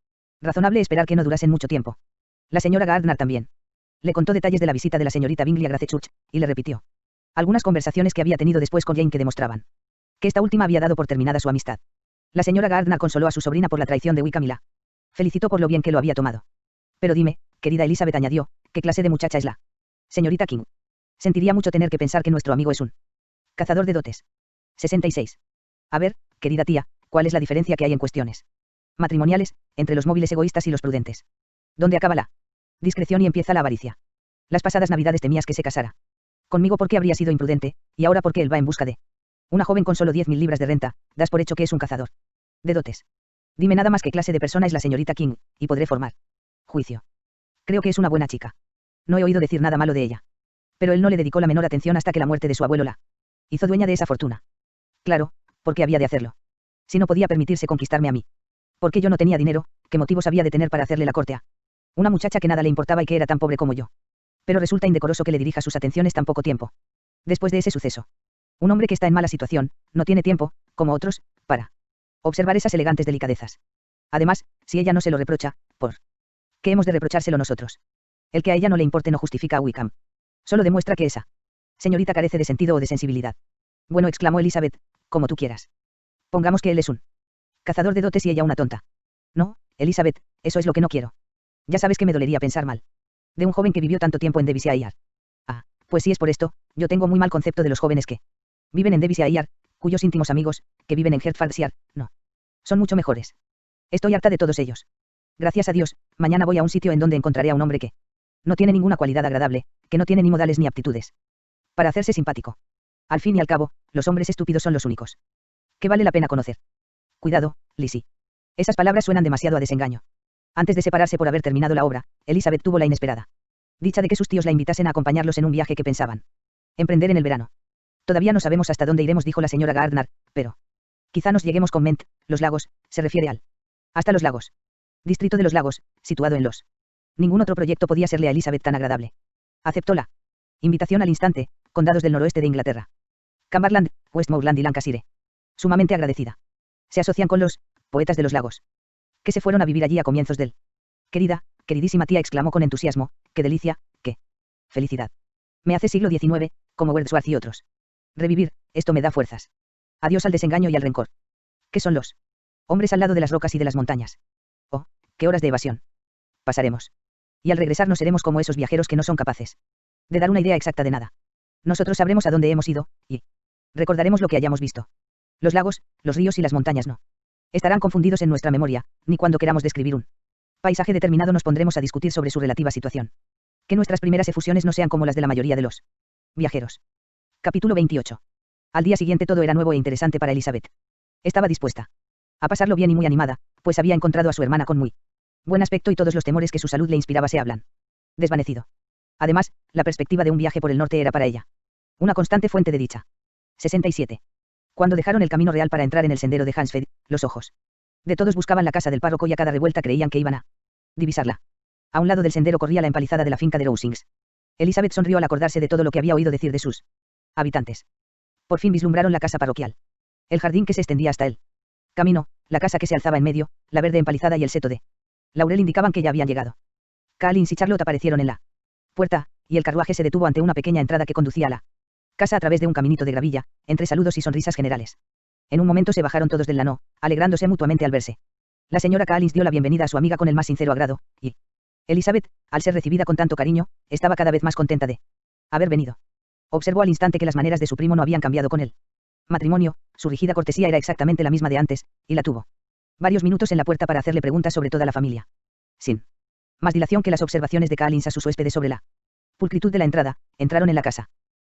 razonable esperar que no durasen mucho tiempo. La señora Gardner también le contó detalles de la visita de la señorita Bingley a Gracechurch, y le repitió algunas conversaciones que había tenido después con Jane que demostraban que esta última había dado por terminada su amistad. La señora Gardner consoló a su sobrina por la traición de Wickham y la felicitó por lo bien que lo había tomado. Pero dime, querida Elizabeth, añadió, ¿qué clase de muchacha es la señorita King? Sentiría mucho tener que pensar que nuestro amigo es un cazador de dotes. 66. A ver, querida tía, ¿cuál es la diferencia que hay en cuestiones matrimoniales entre los móviles egoístas y los prudentes? ¿Dónde acaba la discreción y empieza la avaricia? Las pasadas navidades temías que se casara conmigo porque habría sido imprudente, y ahora porque él va en busca de una joven con solo 10.000 libras de renta, das por hecho que es un cazador de dotes. Dime nada más qué clase de persona es la señorita King, y podré formar juicio. Creo que es una buena chica. No he oído decir nada malo de ella. Pero él no le dedicó la menor atención hasta que la muerte de su abuelo la hizo dueña de esa fortuna. Claro, porque había de hacerlo. Si no podía permitirse conquistarme a mí. Porque yo no tenía dinero, ¿qué motivos había de tener para hacerle la corte a una muchacha que nada le importaba y que era tan pobre como yo? Pero resulta indecoroso que le dirija sus atenciones tan poco tiempo después de ese suceso. Un hombre que está en mala situación, no tiene tiempo, como otros, para observar esas elegantes delicadezas. Además, si ella no se lo reprocha, ¿por qué hemos de reprochárselo nosotros? El que a ella no le importe no justifica a Wickham. Solo demuestra que esa señorita carece de sentido o de sensibilidad. Bueno, exclamó Elizabeth, como tú quieras. Pongamos que él es un cazador de dotes y ella una tonta. No, Elizabeth, eso es lo que no quiero. Ya sabes que me dolería pensar mal de un joven que vivió tanto tiempo en Devonshire. Ah, pues si es por esto, yo tengo muy mal concepto de los jóvenes que viven en Devonshire, cuyos íntimos amigos, que viven en Hertfordshire, no. Son mucho mejores. Estoy harta de todos ellos. Gracias a Dios, mañana voy a un sitio en donde encontraré a un hombre que no tiene ninguna cualidad agradable, que no tiene ni modales ni aptitudes para hacerse simpático. Al fin y al cabo, los hombres estúpidos son los únicos que vale la pena conocer. Cuidado, Lizzie. Esas palabras suenan demasiado a desengaño. Antes de separarse por haber terminado la obra, Elizabeth tuvo la inesperada dicha de que sus tíos la invitasen a acompañarlos en un viaje que pensaban emprender en el verano. Todavía no sabemos hasta dónde iremos, dijo la señora Gardner, pero quizá nos lleguemos con Ment, los lagos, se refiere al hasta los lagos. Distrito de los lagos, situado en los. Ningún otro proyecto podía serle a Elizabeth tan agradable. Aceptó la invitación al instante, condados del noroeste de Inglaterra. Cumberland, Westmoreland y Lancashire. Sumamente agradecida. Se asocian con los poetas de los lagos, que se fueron a vivir allí a comienzos del. Queridísima tía, exclamó con entusiasmo, qué delicia, qué felicidad. Me hace siglo XIX, como Wordsworth y otros. Revivir, esto me da fuerzas. Adiós al desengaño y al rencor. ¿Qué son los hombres al lado de las rocas y de las montañas? Oh, qué horas de evasión pasaremos. Y al regresar no seremos como esos viajeros que no son capaces de dar una idea exacta de nada. Nosotros sabremos a dónde hemos ido, y recordaremos lo que hayamos visto. Los lagos, los ríos y las montañas no estarán confundidos en nuestra memoria, ni cuando queramos describir un paisaje determinado nos pondremos a discutir sobre su relativa situación. Que nuestras primeras efusiones no sean como las de la mayoría de los viajeros. Capítulo 28. Al día siguiente todo era nuevo e interesante para Elizabeth. Estaba dispuesta A pasarlo bien y muy animada, pues había encontrado a su hermana con muy buen aspecto y todos los temores que su salud le inspiraba se hablan desvanecido. Además, la perspectiva de un viaje por el norte era para ella una constante fuente de dicha. 67. Cuando dejaron el camino real para entrar en el sendero de Hansfeld, los ojos de todos buscaban la casa del párroco y a cada revuelta creían que iban a divisarla. A un lado del sendero corría la empalizada de la finca de Rosings. Elizabeth sonrió al acordarse de todo lo que había oído decir de sus habitantes. Por fin vislumbraron la casa parroquial. El jardín que se extendía hasta el camino, la casa que se alzaba en medio, la verde empalizada y el seto de laurel indicaban que ya habían llegado. Collins y Charlotte aparecieron en la puerta, y el carruaje se detuvo ante una pequeña entrada que conducía a la casa a través de un caminito de gravilla, entre saludos y sonrisas generales. En un momento se bajaron todos del lano, alegrándose mutuamente al verse. La señora Collins dio la bienvenida a su amiga con el más sincero agrado, y Elizabeth, al ser recibida con tanto cariño, estaba cada vez más contenta de haber venido. Observó al instante que las maneras de su primo no habían cambiado con él. Matrimonio, su rígida cortesía era exactamente la misma de antes, y la tuvo varios minutos en la puerta para hacerle preguntas sobre toda la familia. Sin más dilación que las observaciones de Collins a sus huéspedes sobre la pulcritud de la entrada, entraron en la casa.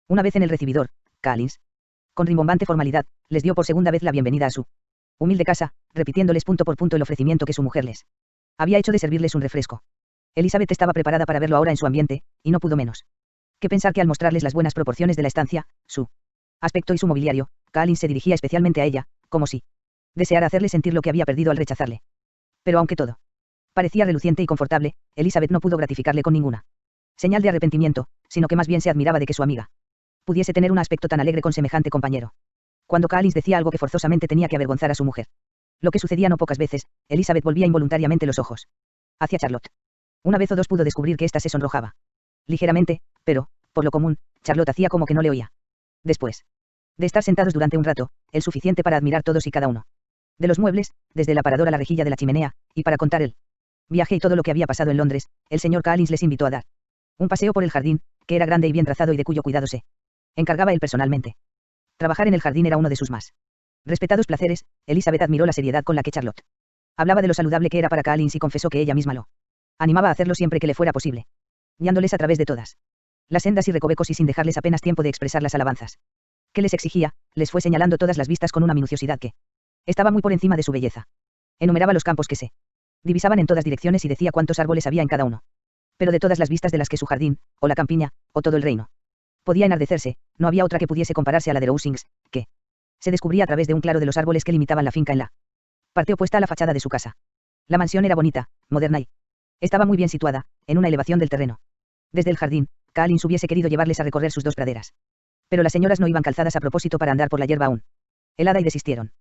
Una vez en el recibidor, Collins, con rimbombante formalidad, les dio por segunda vez la bienvenida a su humilde casa, repitiéndoles punto por punto el ofrecimiento que su mujer les había hecho de servirles un refresco. Elizabeth estaba preparada para verlo ahora en su ambiente, y no pudo menos que pensar que al mostrarles las buenas proporciones de la estancia, su aspecto y su mobiliario, Collins se dirigía especialmente a ella, como si deseara hacerle sentir lo que había perdido al rechazarle. Pero aunque todo parecía reluciente y confortable, Elizabeth no pudo gratificarle con ninguna señal de arrepentimiento, sino que más bien se admiraba de que su amiga pudiese tener un aspecto tan alegre con semejante compañero. Cuando Collins decía algo que forzosamente tenía que avergonzar a su mujer, lo que sucedía no pocas veces, Elizabeth volvía involuntariamente los ojos hacia Charlotte. Una vez o dos pudo descubrir que ésta se sonrojaba ligeramente, pero, por lo común, Charlotte hacía como que no le oía. Después de estar sentados durante un rato, el suficiente para admirar todos y cada uno de los muebles, desde el aparador a la rejilla de la chimenea, y para contar el viaje y todo lo que había pasado en Londres, el señor Collins les invitó a dar un paseo por el jardín, que era grande y bien trazado y de cuyo cuidado se encargaba él personalmente. Trabajar en el jardín era uno de sus más respetados placeres. Elizabeth admiró la seriedad con la que Charlotte hablaba de lo saludable que era para Collins y confesó que ella misma lo animaba a hacerlo siempre que le fuera posible, guiándoles a través de todas las sendas y recovecos y sin dejarles apenas tiempo de expresar las alabanzas que les exigía, les fue señalando todas las vistas con una minuciosidad que estaba muy por encima de su belleza. Enumeraba los campos que se divisaban en todas direcciones y decía cuántos árboles había en cada uno. Pero de todas las vistas de las que su jardín, o la campiña, o todo el reino podía enardecerse, no había otra que pudiese compararse a la de Rosings, que se descubría a través de un claro de los árboles que limitaban la finca en la parte opuesta a la fachada de su casa. La mansión era bonita, moderna y estaba muy bien situada, en una elevación del terreno. Desde el jardín, Collins hubiese querido llevarles a recorrer sus dos praderas. Pero las señoras no iban calzadas a propósito para andar por la hierba aún helada y desistieron.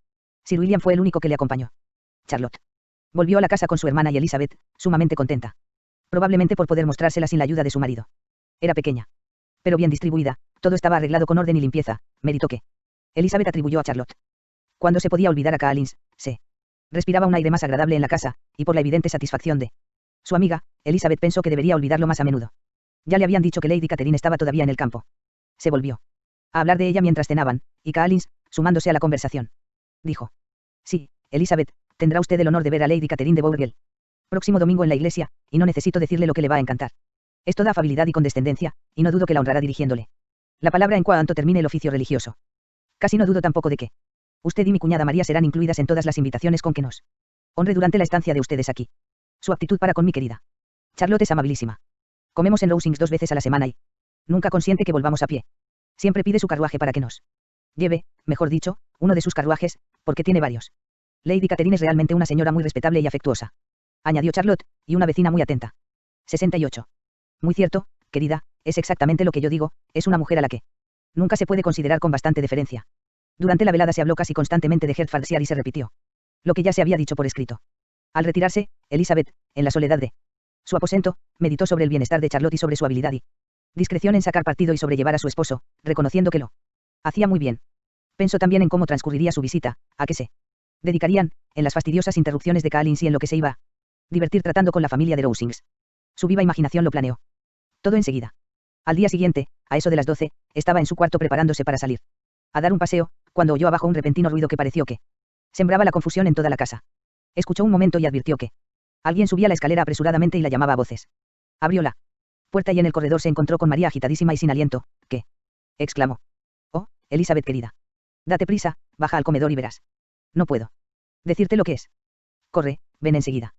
Sir William fue el único que le acompañó. Charlotte volvió a la casa con su hermana y Elizabeth, sumamente contenta. Probablemente por poder mostrársela sin la ayuda de su marido. Era pequeña, pero bien distribuida, todo estaba arreglado con orden y limpieza, mérito que Elizabeth atribuyó a Charlotte. Cuando se podía olvidar a Collins, se respiraba un aire más agradable en la casa, y por la evidente satisfacción de su amiga, Elizabeth pensó que debería olvidarlo más a menudo. Ya le habían dicho que Lady Catherine estaba todavía en el campo. Se volvió a hablar de ella mientras cenaban, y Collins, sumándose a la conversación, dijo: sí, Elizabeth, tendrá usted el honor de ver a Lady Catherine de Bourgel próximo domingo en la iglesia, y no necesito decirle lo que le va a encantar. Es toda afabilidad y condescendencia, y no dudo que la honrará dirigiéndole la palabra en cuanto termine el oficio religioso. Casi no dudo tampoco de que usted y mi cuñada María serán incluidas en todas las invitaciones con que nos honre durante la estancia de ustedes aquí. Su aptitud para con mi querida Charlotte es amabilísima. Comemos en Rosings 2 veces a la semana y nunca consiente que volvamos a pie. Siempre pide su carruaje para que nos lleve, mejor dicho, uno de sus carruajes, porque tiene varios. Lady Catherine es realmente una señora muy respetable y afectuosa, añadió Charlotte, y una vecina muy atenta. 68. Muy cierto, querida, es exactamente lo que yo digo, es una mujer a la que nunca se puede considerar con bastante deferencia. Durante la velada se habló casi constantemente de Hertfordshire y se repitió lo que ya se había dicho por escrito. Al retirarse, Elizabeth, en la soledad de su aposento, meditó sobre el bienestar de Charlotte y sobre su habilidad y discreción en sacar partido y sobrellevar a su esposo, reconociendo que lo hacía muy bien. Pensó también en cómo transcurriría su visita, a qué se dedicarían, en las fastidiosas interrupciones de Collins y en lo que se iba a divertir tratando con la familia de Rosings. Su viva imaginación lo planeó todo enseguida. Al día siguiente, a eso de las 12, estaba en su cuarto preparándose para salir a dar un paseo, cuando oyó abajo un repentino ruido que pareció que sembraba la confusión en toda la casa. Escuchó un momento y advirtió que alguien subía la escalera apresuradamente y la llamaba a voces. Abrió la puerta y en el corredor se encontró con María agitadísima y sin aliento, que exclamó: oh, Elizabeth querida. Date prisa, baja al comedor y verás. No puedo. Decirte lo que es. Corre, ven enseguida.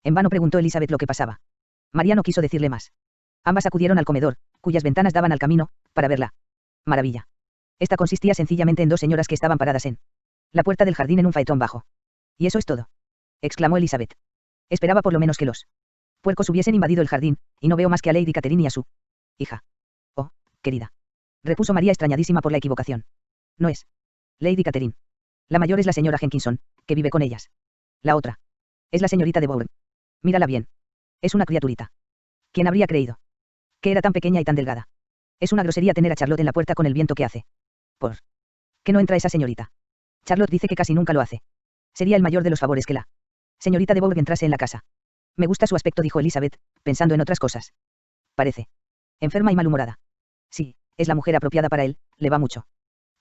En vano preguntó Elizabeth lo que pasaba. María no quiso decirle más. Ambas acudieron al comedor, cuyas ventanas daban al camino, para verla. Maravilla. Esta consistía sencillamente en dos señoras que estaban paradas en la puerta del jardín en un faetón bajo. ¿Y eso es todo?, exclamó Elizabeth. Esperaba por lo menos que los puercos hubiesen invadido el jardín, y no veo más que a Lady Catherine y a su hija. Oh, querida, repuso María extrañadísima por la equivocación. No es Lady Catherine. La mayor es la señora Jenkinson, que vive con ellas. La otra es la señorita de Bourne. Mírala bien. Es una criaturita. ¿Quién habría creído que era tan pequeña y tan delgada? Es una grosería tener a Charlotte en la puerta con el viento que hace. ¿Por qué no entra esa señorita? Charlotte dice que casi nunca lo hace. Sería el mayor de los favores que la señorita de Bourne entrase en la casa. Me gusta su aspecto, dijo Elizabeth, pensando en otras cosas. Parece enferma y malhumorada. Sí, es la mujer apropiada para él, le va mucho.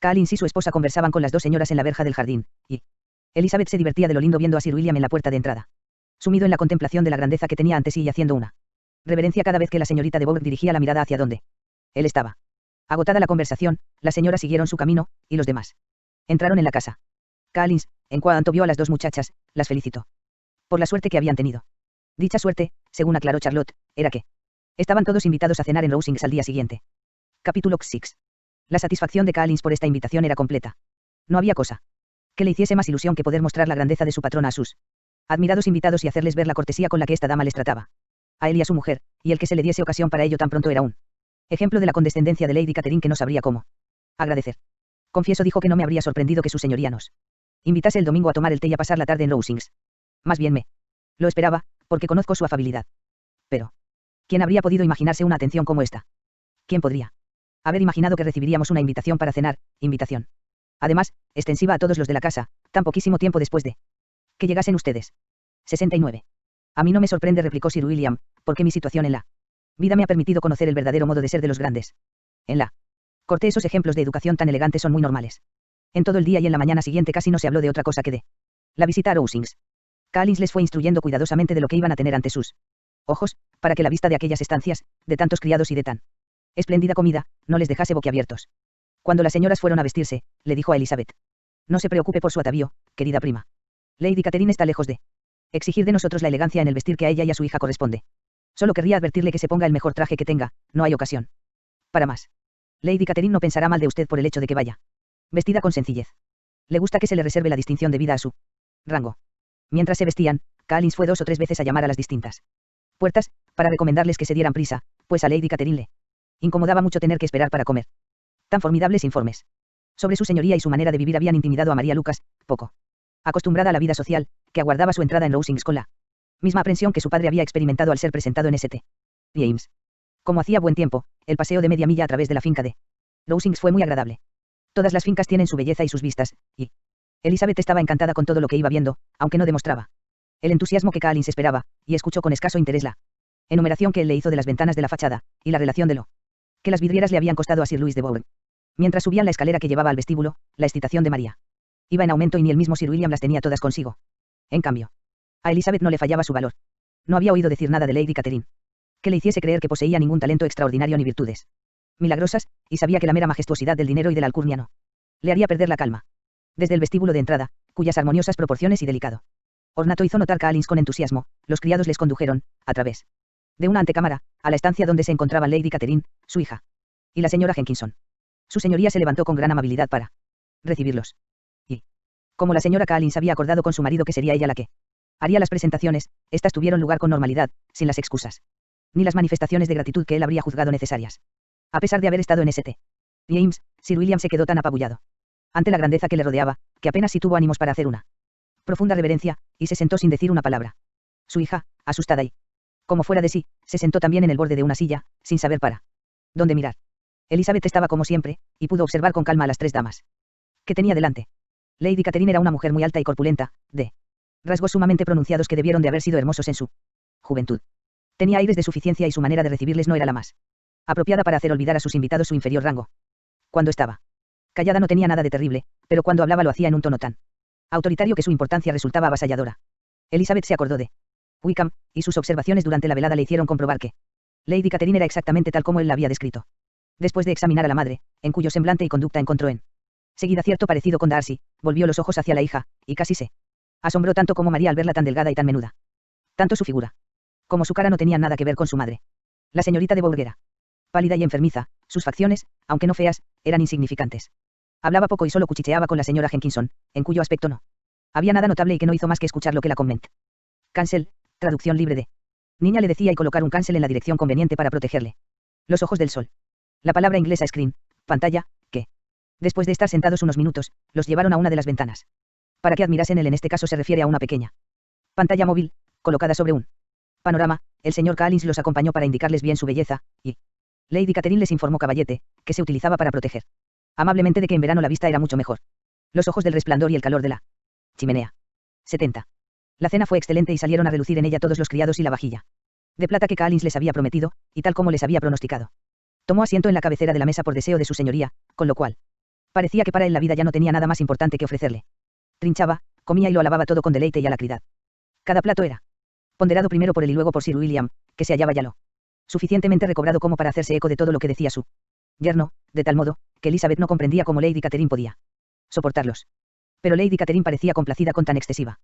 Collins y su esposa conversaban con las dos señoras en la verja del jardín, y Elizabeth se divertía de lo lindo viendo a Sir William en la puerta de entrada, sumido en la contemplación de la grandeza que tenía ante sí y haciendo una reverencia cada vez que la señorita de Bourne dirigía la mirada hacia donde él estaba. Agotada la conversación, las señoras siguieron su camino, y los demás entraron en la casa. Collins, en cuanto vio a las dos muchachas, las felicitó por la suerte que habían tenido. Dicha suerte, según aclaró Charlotte, era que estaban todos invitados a cenar en Rosings al día siguiente. Capítulo 6. La satisfacción de Collins por esta invitación era completa. No había cosa que le hiciese más ilusión que poder mostrar la grandeza de su patrona a sus admirados invitados y hacerles ver la cortesía con la que esta dama les trataba a él y a su mujer, y el que se le diese ocasión para ello tan pronto era un ejemplo de la condescendencia de Lady Catherine que no sabría cómo agradecer. Confieso, dijo, que no me habría sorprendido que su señoría nos invitase el domingo a tomar el té y a pasar la tarde en Rosings. Más bien me lo esperaba, porque conozco su afabilidad. Pero ¿quién habría podido imaginarse una atención como esta? ¿Quién podría haber imaginado que recibiríamos una invitación para cenar, invitación además, extensiva a todos los de la casa, tan poquísimo tiempo después de que llegasen ustedes? 69. A mí no me sorprende, replicó Sir William, porque mi situación en la vida me ha permitido conocer el verdadero modo de ser de los grandes. En la corte esos ejemplos de educación tan elegantes son muy normales. En todo el día y en la mañana siguiente casi no se habló de otra cosa que de la visita a Rosings. Collins les fue instruyendo cuidadosamente de lo que iban a tener ante sus ojos, para que la vista de aquellas estancias, de tantos criados y de tan espléndida comida, no les dejase boquiabiertos. Cuando las señoras fueron a vestirse, le dijo a Elizabeth: no se preocupe por su atavío, querida prima. Lady Catherine está lejos de exigir de nosotros la elegancia en el vestir que a ella y a su hija corresponde. Solo querría advertirle que se ponga el mejor traje que tenga, no hay ocasión para más. Lady Catherine no pensará mal de usted por el hecho de que vaya vestida con sencillez. Le gusta que se le reserve la distinción debida a su rango. Mientras se vestían, Collins fue 2 o 3 veces a llamar a las distintas puertas, para recomendarles que se dieran prisa, pues a Lady Catherine le incomodaba mucho tener que esperar para comer. Tan formidables informes sobre su señoría y su manera de vivir habían intimidado a María Lucas, poco acostumbrada a la vida social, que aguardaba su entrada en Rosings con la misma aprensión que su padre había experimentado al ser presentado en St. James. Como hacía buen tiempo, el paseo de media milla a través de la finca de Rosings fue muy agradable. Todas las fincas tienen su belleza y sus vistas, y Elizabeth estaba encantada con todo lo que iba viendo, aunque no demostraba el entusiasmo que Collins esperaba, y escuchó con escaso interés la enumeración que él le hizo de las ventanas de la fachada, y la relación de lo que las vidrieras le habían costado a Sir Louis de Bourne. Mientras subían la escalera que llevaba al vestíbulo, la excitación de María iba en aumento y ni el mismo Sir William las tenía todas consigo. En cambio, a Elizabeth no le fallaba su valor. No había oído decir nada de Lady Catherine que le hiciese creer que poseía ningún talento extraordinario ni virtudes milagrosas, y sabía que la mera majestuosidad del dinero y de la alcurnia no le haría perder la calma. Desde el vestíbulo de entrada, cuyas armoniosas proporciones y delicado ornato hizo notar Collins con entusiasmo, los criados les condujeron, a través de una antecámara, a la estancia donde se encontraban Lady Catherine, su hija, y la señora Jenkinson. Su señoría se levantó con gran amabilidad para recibirlos. Y, como la señora Collins había acordado con su marido que sería ella la que haría las presentaciones, estas tuvieron lugar con normalidad, sin las excusas ni las manifestaciones de gratitud que él habría juzgado necesarias. A pesar de haber estado en St. James, Sir William se quedó tan apabullado ante la grandeza que le rodeaba, que apenas si tuvo ánimos para hacer una profunda reverencia, y se sentó sin decir una palabra. Su hija, asustada y como fuera de sí, se sentó también en el borde de una silla, sin saber para dónde mirar. Elizabeth estaba como siempre, y pudo observar con calma a las 3 damas que tenía delante. Lady Catherine era una mujer muy alta y corpulenta, de rasgos sumamente pronunciados que debieron de haber sido hermosos en su juventud. Tenía aires de suficiencia y su manera de recibirles no era la más apropiada para hacer olvidar a sus invitados su inferior rango. Cuando estaba callada no tenía nada de terrible, pero cuando hablaba lo hacía en un tono tan autoritario que su importancia resultaba avasalladora. Elizabeth se acordó de Wickham, y sus observaciones durante la velada le hicieron comprobar que Lady Catherine era exactamente tal como él la había descrito. Después de examinar a la madre, en cuyo semblante y conducta encontró en seguida cierto parecido con Darcy, volvió los ojos hacia la hija, y casi se Asombró tanto como María al verla tan delgada y tan menuda. Tanto su figura como su cara no tenían nada que ver con su madre. La señorita de Bourg era pálida y enfermiza, sus facciones, aunque no feas, eran insignificantes. Hablaba poco y solo cuchicheaba con la señora Jenkinson, en cuyo aspecto no había nada notable y que no hizo más que escuchar lo que la convent. Cancel, traducción libre de niña le decía y colocar un cancel en la dirección conveniente para protegerle los ojos del sol. La palabra inglesa screen, pantalla, que, después de estar sentados unos minutos, los llevaron a una de las ventanas. Para que admirasen él en este caso se refiere a una pequeña pantalla móvil, colocada sobre un panorama. El señor Collins los acompañó para indicarles bien su belleza, y Lady Catherine les informó caballete, que se utilizaba para proteger amablemente de que en verano la vista era mucho mejor. Los ojos del resplandor y el calor de la chimenea. 70. La cena fue excelente y salieron a relucir en ella todos los criados y la vajilla de plata que Collins les había prometido, y tal como les había pronosticado. Tomó asiento en la cabecera de la mesa por deseo de su señoría, con lo cual parecía que para él la vida ya no tenía nada más importante que ofrecerle. Trinchaba, comía y lo alababa todo con deleite y alacridad. Cada plato era ponderado primero por él y luego por Sir William, que se hallaba ya lo suficientemente recobrado como para hacerse eco de todo lo que decía su yerno, de tal modo, que Elizabeth no comprendía cómo Lady Catherine podía soportarlos. Pero Lady Catherine parecía complacida con tan excesiva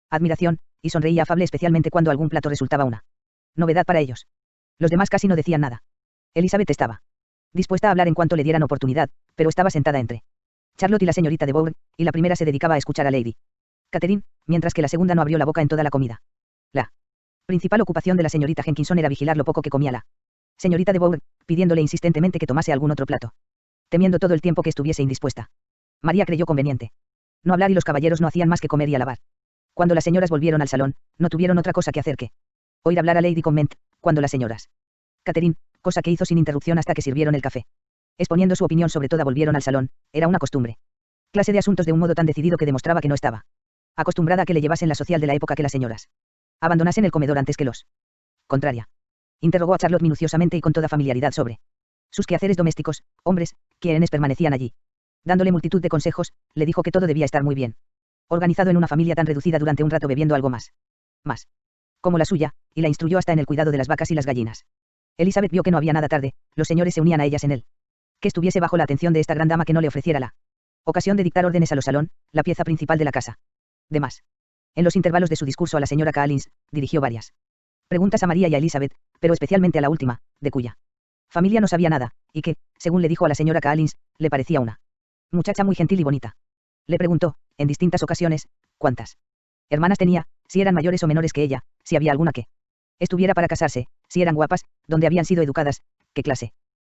admiración, y sonreía afable especialmente cuando algún plato resultaba una novedad para ellos. Los demás casi no decían nada. Elizabeth estaba dispuesta a hablar en cuanto le dieran oportunidad, pero estaba sentada entre Charlotte y la señorita de Bourg, y la primera se dedicaba a escuchar a Lady Catherine, mientras que la segunda no abrió la boca en toda la comida. La principal ocupación de la señorita Jenkinson era vigilar lo poco que comía la señorita de Bourg, pidiéndole insistentemente que tomase algún otro plato, temiendo todo el tiempo que estuviese indispuesta. María creyó conveniente no hablar y los caballeros no hacían más que comer y alabar. Cuando las señoras volvieron al salón, no tuvieron otra cosa que hacer que oír hablar a Lady Convent, cuando las señoras Catherine, cosa que hizo sin interrupción hasta que sirvieron el café, exponiendo su opinión sobre toda, volvieron al salón, era una costumbre. Clase de asuntos de un modo tan decidido que demostraba que no estaba acostumbrada a que le llevasen la social de la época, que las señoras abandonasen el comedor antes que los contraria. Interrogó a Charlotte minuciosamente y con toda familiaridad sobre sus quehaceres domésticos, hombres, quienes permanecían allí. Dándole multitud de consejos, le dijo que todo debía estar muy bien organizado en una familia tan reducida durante un rato, bebiendo algo más como la suya, y la instruyó hasta en el cuidado de las vacas y las gallinas. Elizabeth vio que no había nada tarde, los señores se unían a ellas en él. Que estuviese bajo la atención de esta gran dama que no le ofreciera la ocasión de dictar órdenes a los salón, la pieza principal de la casa. Demás. En los intervalos de su discurso a la señora Collins, dirigió varias preguntas a María y a Elizabeth, pero especialmente a la última, de cuya familia no sabía nada, y que, según le dijo a la señora Collins, le parecía una muchacha muy gentil y bonita. Le preguntó, en distintas ocasiones, cuántas hermanas tenía, si eran mayores o menores que ella, si había alguna que estuviera para casarse, si eran guapas, dónde habían sido educadas, qué clase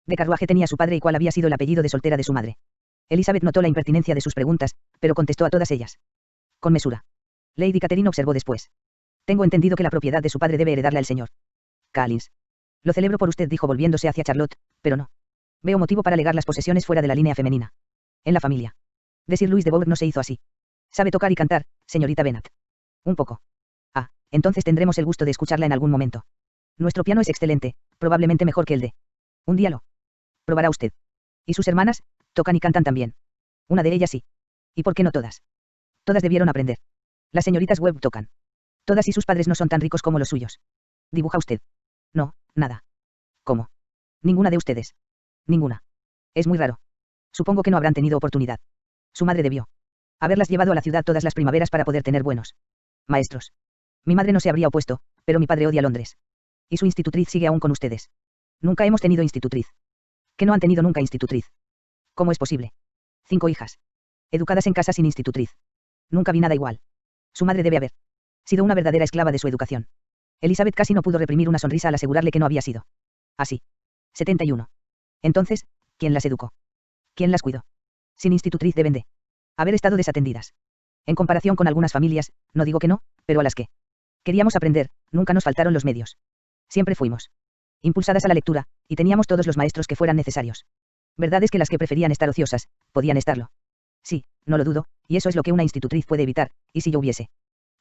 de carruaje tenía su padre y cuál había sido el apellido de soltera de su madre. Elizabeth notó la impertinencia de sus preguntas, pero contestó a todas ellas con mesura. Lady Catherine observó después: tengo entendido que la propiedad de su padre debe heredarla el señor Collins. Lo celebro por usted, dijo volviéndose hacia Charlotte, pero no veo motivo para legar las posesiones fuera de la línea femenina. En la familia de Sir Louis de Bourg no se hizo así. ¿Sabe tocar y cantar, señorita Bennet? Un poco. Ah, entonces tendremos el gusto de escucharla en algún momento. Nuestro piano es excelente, probablemente mejor que el de un día lo probará usted. ¿Y sus hermanas? Tocan y cantan también. Una de ellas sí. ¿Y por qué no todas? Todas debieron aprender. Las señoritas Webb tocan. Todas, y sus padres no son tan ricos como los suyos. ¿Dibuja usted? No, nada. ¿Cómo? Ninguna de ustedes. Ninguna. Es muy raro. Supongo que no habrán tenido oportunidad. Su madre debió haberlas llevado a la ciudad todas las primaveras para poder tener buenos maestros. Mi madre no se habría opuesto, pero mi padre odia Londres. Y su institutriz sigue aún con ustedes. Nunca hemos tenido institutriz. ¿Que no han tenido nunca institutriz? ¿Cómo es posible? 5 hijas. Educadas en casa sin institutriz. Nunca vi nada igual. Su madre debe haber sido una verdadera esclava de su educación. Elizabeth casi no pudo reprimir una sonrisa al asegurarle que no había sido así. 71. Entonces, ¿quién las educó? ¿Quién las cuidó? Sin institutriz deben de haber estado desatendidas. En comparación con algunas familias, no digo que no, pero a las que queríamos aprender, nunca nos faltaron los medios. Siempre fuimos impulsadas a la lectura, y teníamos todos los maestros que fueran necesarios. Verdad es que las que preferían estar ociosas, podían estarlo. Sí, no lo dudo, y eso es lo que una institutriz puede evitar, y si yo hubiese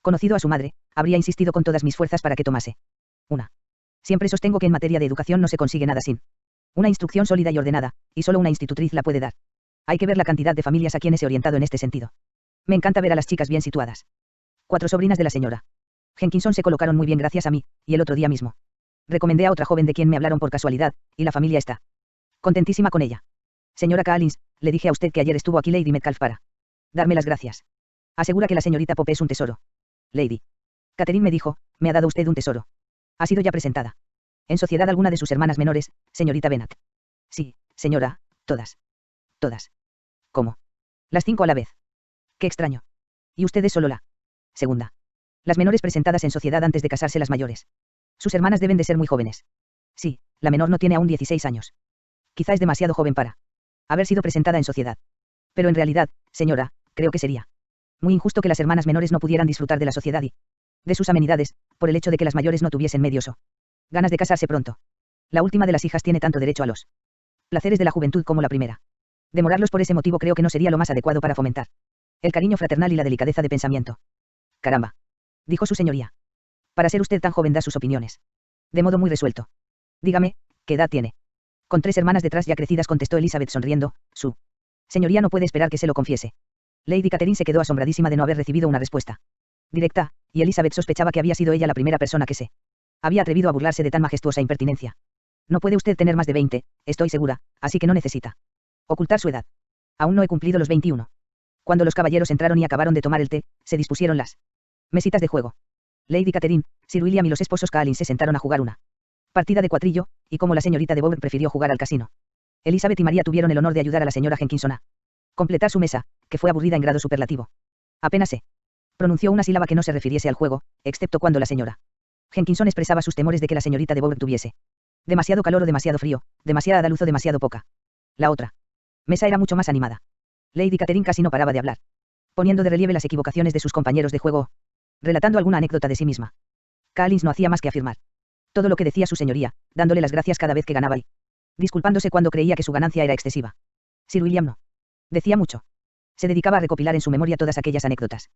conocido a su madre, habría insistido con todas mis fuerzas para que tomase una. Siempre sostengo que en materia de educación no se consigue nada sin una instrucción sólida y ordenada, y solo una institutriz la puede dar. Hay que ver la cantidad de familias a quienes he orientado en este sentido. Me encanta ver a las chicas bien situadas. 4 sobrinas de la señora Jenkinson se colocaron muy bien gracias a mí, y el otro día mismo recomendé a otra joven de quien me hablaron por casualidad, y la familia está contentísima con ella. Señora Collins, le dije a usted que ayer estuvo aquí Lady Metcalfe para darme las gracias. Asegura que la señorita Pope es un tesoro. Lady Catherine me dijo, me ha dado usted un tesoro. Ha sido ya presentada. En sociedad alguna de sus hermanas menores, señorita Bennet. Sí, señora, todas. Todas. ¿Cómo? Las 5 a la vez. Qué extraño. Y usted es solo la segunda. Las menores presentadas en sociedad antes de casarse las mayores. Sus hermanas deben de ser muy jóvenes. Sí, la menor no tiene aún 16 años. Quizá es demasiado joven para haber sido presentada en sociedad. Pero en realidad, señora, creo que sería muy injusto que las hermanas menores no pudieran disfrutar de la sociedad y de sus amenidades, por el hecho de que las mayores no tuviesen medios o ganas de casarse pronto. La última de las hijas tiene tanto derecho a los placeres de la juventud como la primera. Demorarlos por ese motivo creo que no sería lo más adecuado para fomentar el cariño fraternal y la delicadeza de pensamiento. Caramba, dijo su señoría. Para ser usted tan joven da sus opiniones. De modo muy resuelto. Dígame, ¿qué edad tiene? Con 3 hermanas detrás ya crecidas contestó Elizabeth sonriendo, su señoría no puede esperar que se lo confiese. Lady Catherine se quedó asombradísima de no haber recibido una respuesta directa, y Elizabeth sospechaba que había sido ella la primera persona que se había atrevido a burlarse de tan majestuosa impertinencia. No puede usted tener más de 20, estoy segura, así que no necesita ocultar su edad. Aún no he cumplido los 21. Cuando los caballeros entraron y acabaron de tomar el té, se dispusieron las mesitas de juego. Lady Catherine, Sir William y los esposos Collins se sentaron a jugar una partida de cuatrillo, y como la señorita de Bourgh prefirió jugar al casino, Elizabeth y María tuvieron el honor de ayudar a la señora Jenkinson a completar su mesa, que fue aburrida en grado superlativo. Apenas se pronunció una sílaba que no se refiriese al juego, excepto cuando la señora Jenkinson expresaba sus temores de que la señorita de Bourgh tuviese demasiado calor o demasiado frío, demasiada luz o demasiado poca. La otra mesa era mucho más animada. Lady Catherine casi no paraba de hablar, poniendo de relieve las equivocaciones de sus compañeros de juego, relatando alguna anécdota de sí misma. Collins no hacía más que afirmar todo lo que decía su señoría, dándole las gracias cada vez que ganaba y disculpándose cuando creía que su ganancia era excesiva. Sir William no decía mucho. Se dedicaba a recopilar en su memoria todas aquellas anécdotas.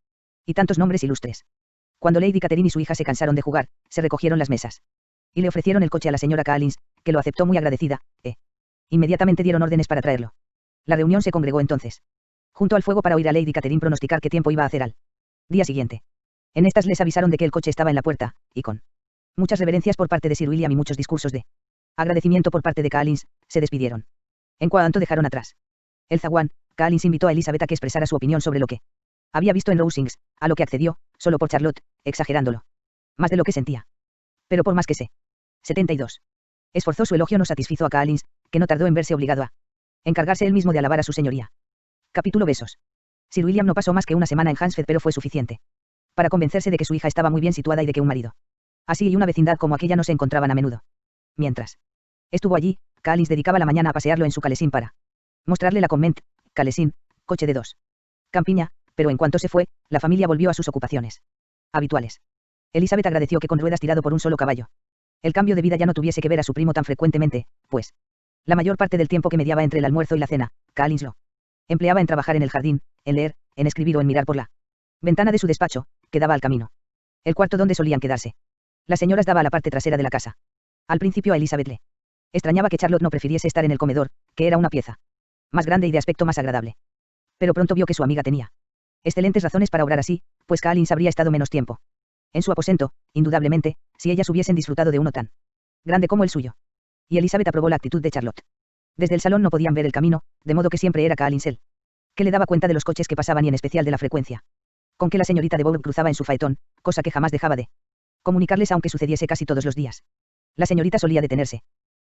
Y tantos nombres ilustres. Cuando Lady Catherine y su hija se cansaron de jugar, se recogieron las mesas. Y le ofrecieron el coche a la señora Collins, que lo aceptó muy agradecida, inmediatamente dieron órdenes para traerlo. La reunión se congregó entonces junto al fuego para oír a Lady Catherine pronosticar qué tiempo iba a hacer al día siguiente. En estas les avisaron de que el coche estaba en la puerta, y con muchas reverencias por parte de Sir William y muchos discursos de agradecimiento por parte de Collins, se despidieron. En cuanto dejaron atrás el zaguán, Collins invitó a Elizabeth a que expresara su opinión sobre lo que había visto en Rosings, a lo que accedió, solo por Charlotte, exagerándolo más de lo que sentía. Pero por más que 72. Esforzó su elogio no satisfizo a Collins, que no tardó en verse obligado a encargarse él mismo de alabar a su señoría. Capítulo besos. Sir William no pasó más que una semana en Hansford, pero fue suficiente para convencerse de que su hija estaba muy bien situada y de que un marido así y una vecindad como aquella no se encontraban a menudo. Mientras estuvo allí, Collins dedicaba la mañana a pasearlo en su calesín para mostrarle la Convent, calesín, coche de 2 campiña, pero en cuanto se fue, la familia volvió a sus ocupaciones habituales. Elizabeth agradeció que con ruedas tirado por un solo caballo el cambio de vida ya no tuviese que ver a su primo tan frecuentemente, pues la mayor parte del tiempo que mediaba entre el almuerzo y la cena, Collins lo empleaba en trabajar en el jardín, en leer, en escribir o en mirar por la ventana de su despacho, que daba al camino. El cuarto donde solían quedarse las señoras daba a la parte trasera de la casa. Al principio a Elizabeth le extrañaba que Charlotte no prefiriese estar en el comedor, que era una pieza más grande y de aspecto más agradable. Pero pronto vio que su amiga tenía excelentes razones para obrar así, pues Collins habría estado menos tiempo en su aposento, indudablemente, si ellas hubiesen disfrutado de uno tan grande como el suyo. Y Elizabeth aprobó la actitud de Charlotte. Desde el salón no podían ver el camino, de modo que siempre era Collins el que le daba cuenta de los coches que pasaban y en especial de la frecuencia con que la señorita de Bourgh cruzaba en su faetón, cosa que jamás dejaba de comunicarles aunque sucediese casi todos los días. La señorita solía detenerse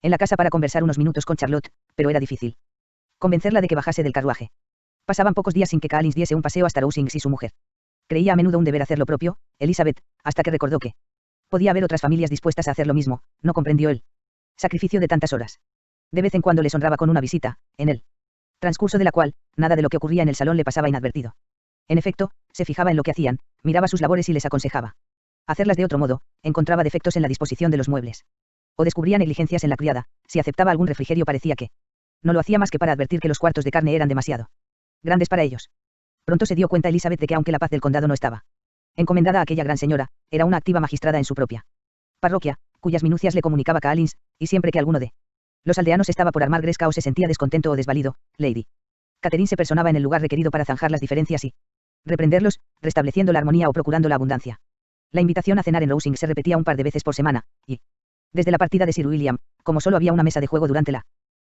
en la casa para conversar unos minutos con Charlotte, pero era difícil convencerla de que bajase del carruaje. Pasaban pocos días sin que Collins diese un paseo hasta Rosings y su mujer creía a menudo un deber hacer lo propio, Elizabeth, hasta que recordó que podía haber otras familias dispuestas a hacer lo mismo, no comprendió el sacrificio de tantas horas. De vez en cuando les honraba con una visita, en el transcurso de la cual, nada de lo que ocurría en el salón le pasaba inadvertido. En efecto, se fijaba en lo que hacían, miraba sus labores y les aconsejaba hacerlas de otro modo, encontraba defectos en la disposición de los muebles. O descubría negligencias en la criada, si aceptaba algún refrigerio parecía que no lo hacía más que para advertir que los cuartos de carne eran demasiado grandes para ellos. Pronto se dio cuenta Elizabeth de que aunque la paz del condado no estaba encomendada a aquella gran señora, era una activa magistrada en su propia parroquia, cuyas minucias le comunicaba Collins, y siempre que alguno de los aldeanos estaba por armar gresca o se sentía descontento o desvalido, Lady Catherine se personaba en el lugar requerido para zanjar las diferencias y reprenderlos, restableciendo la armonía o procurando la abundancia. La invitación a cenar en Rosings se repetía un par de veces por semana, y desde la partida de Sir William, como solo había una mesa de juego durante la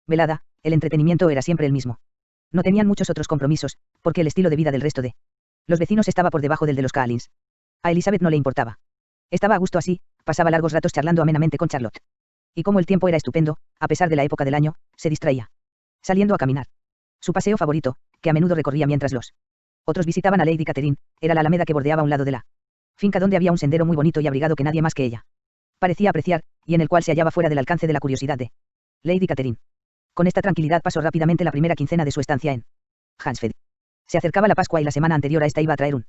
velada, el entretenimiento era siempre el mismo. No tenían muchos otros compromisos, porque el estilo de vida del resto de los vecinos estaba por debajo del de los Collins. A Elizabeth no le importaba. Estaba a gusto así, pasaba largos ratos charlando amenamente con Charlotte. Y como el tiempo era estupendo, a pesar de la época del año, se distraía. Saliendo a caminar. Su paseo favorito, que a menudo recorría mientras los otros visitaban a Lady Catherine, era la alameda que bordeaba un lado de la finca donde había un sendero muy bonito y abrigado que nadie más que ella parecía apreciar, y en el cual se hallaba fuera del alcance de la curiosidad de Lady Catherine. Con esta tranquilidad pasó rápidamente la primera quincena de su estancia en Hansfeld. Se acercaba la Pascua y la semana anterior a esta iba a traer un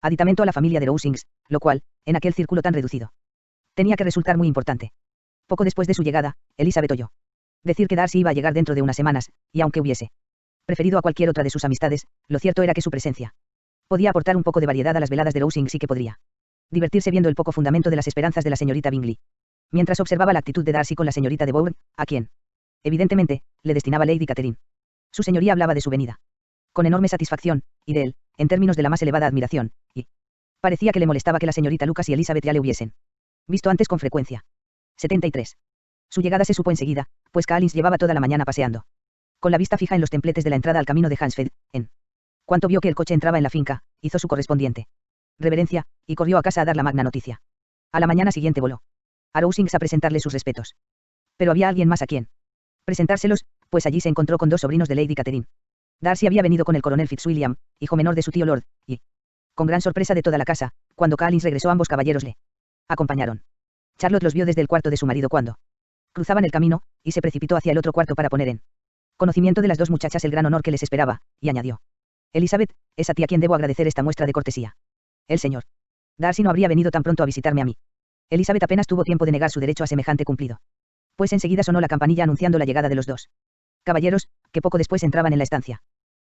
aditamento a la familia de Rowsings, lo cual, en aquel círculo tan reducido, tenía que resultar muy importante. Poco después de su llegada, Elizabeth oyó decir que Darcy iba a llegar dentro de unas semanas, y aunque hubiese preferido a cualquier otra de sus amistades, lo cierto era que su presencia podía aportar un poco de variedad a las veladas de Rowsings y que podría divertirse viendo el poco fundamento de las esperanzas de la señorita Bingley. Mientras observaba la actitud de Darcy con la señorita de Bourne, a quien, evidentemente, le destinaba Lady Catherine. Su señoría hablaba de su venida con enorme satisfacción, y de él, en términos de la más elevada admiración, y parecía que le molestaba que la señorita Lucas y Elizabeth ya le hubiesen visto antes con frecuencia. 73. Su llegada se supo enseguida, pues Collins llevaba toda la mañana paseando con la vista fija en los templetes de la entrada al camino de Hansfeld. En cuanto vio que el coche entraba en la finca, hizo su correspondiente reverencia, y corrió a casa a dar la magna noticia. A la mañana siguiente voló a Rowsings a presentarle sus respetos. Pero había alguien más a quien presentárselos, pues allí se encontró con dos sobrinos de Lady Catherine. Darcy había venido con el coronel Fitzwilliam, hijo menor de su tío Lord, y, con gran sorpresa de toda la casa, cuando Collins regresó ambos caballeros le acompañaron. Charlotte los vio desde el cuarto de su marido cuando cruzaban el camino, y se precipitó hacia el otro cuarto para poner en conocimiento de las dos muchachas el gran honor que les esperaba, y añadió: Elizabeth, es a ti a quien debo agradecer esta muestra de cortesía. El señor Darcy no habría venido tan pronto a visitarme a mí. Elizabeth apenas tuvo tiempo de negar su derecho a semejante cumplido, pues enseguida sonó la campanilla anunciando la llegada de los dos caballeros, que poco después entraban en la estancia.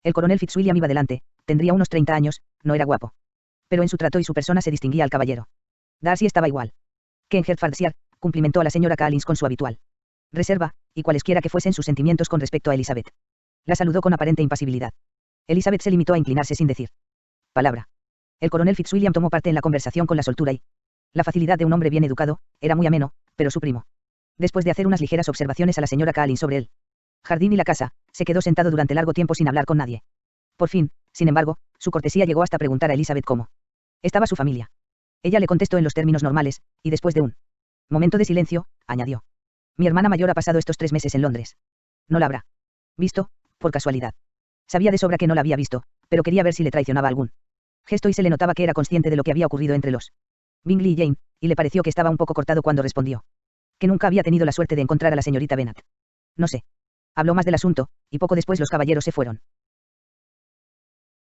El coronel Fitzwilliam iba delante, tendría unos 30 años, no era guapo, pero en su trato y su persona se distinguía al caballero. Darcy estaba igual que en Hertfordshire, cumplimentó a la señora Collins con su habitual reserva, y cualesquiera que fuesen sus sentimientos con respecto a Elizabeth. La saludó con aparente impasibilidad. Elizabeth se limitó a inclinarse sin decir palabra. El coronel Fitzwilliam tomó parte en la conversación con la soltura y la facilidad de un hombre bien educado, era muy ameno, pero su primo, después de hacer unas ligeras observaciones a la señora Collins sobre el jardín y la casa, se quedó sentado durante largo tiempo sin hablar con nadie. Por fin, sin embargo, su cortesía llegó hasta preguntar a Elizabeth cómo estaba su familia. Ella le contestó en los términos normales, y después de un momento de silencio, añadió: Mi hermana mayor ha pasado estos 3 meses en Londres. No la habrá visto, por casualidad. Sabía de sobra que no la había visto, pero quería ver si le traicionaba algún gesto y se le notaba que era consciente de lo que había ocurrido entre los Bingley y Jane, y le pareció que estaba un poco cortado cuando respondió que nunca había tenido la suerte de encontrar a la señorita Bennet. No sé. Habló más del asunto, y poco después los caballeros se fueron.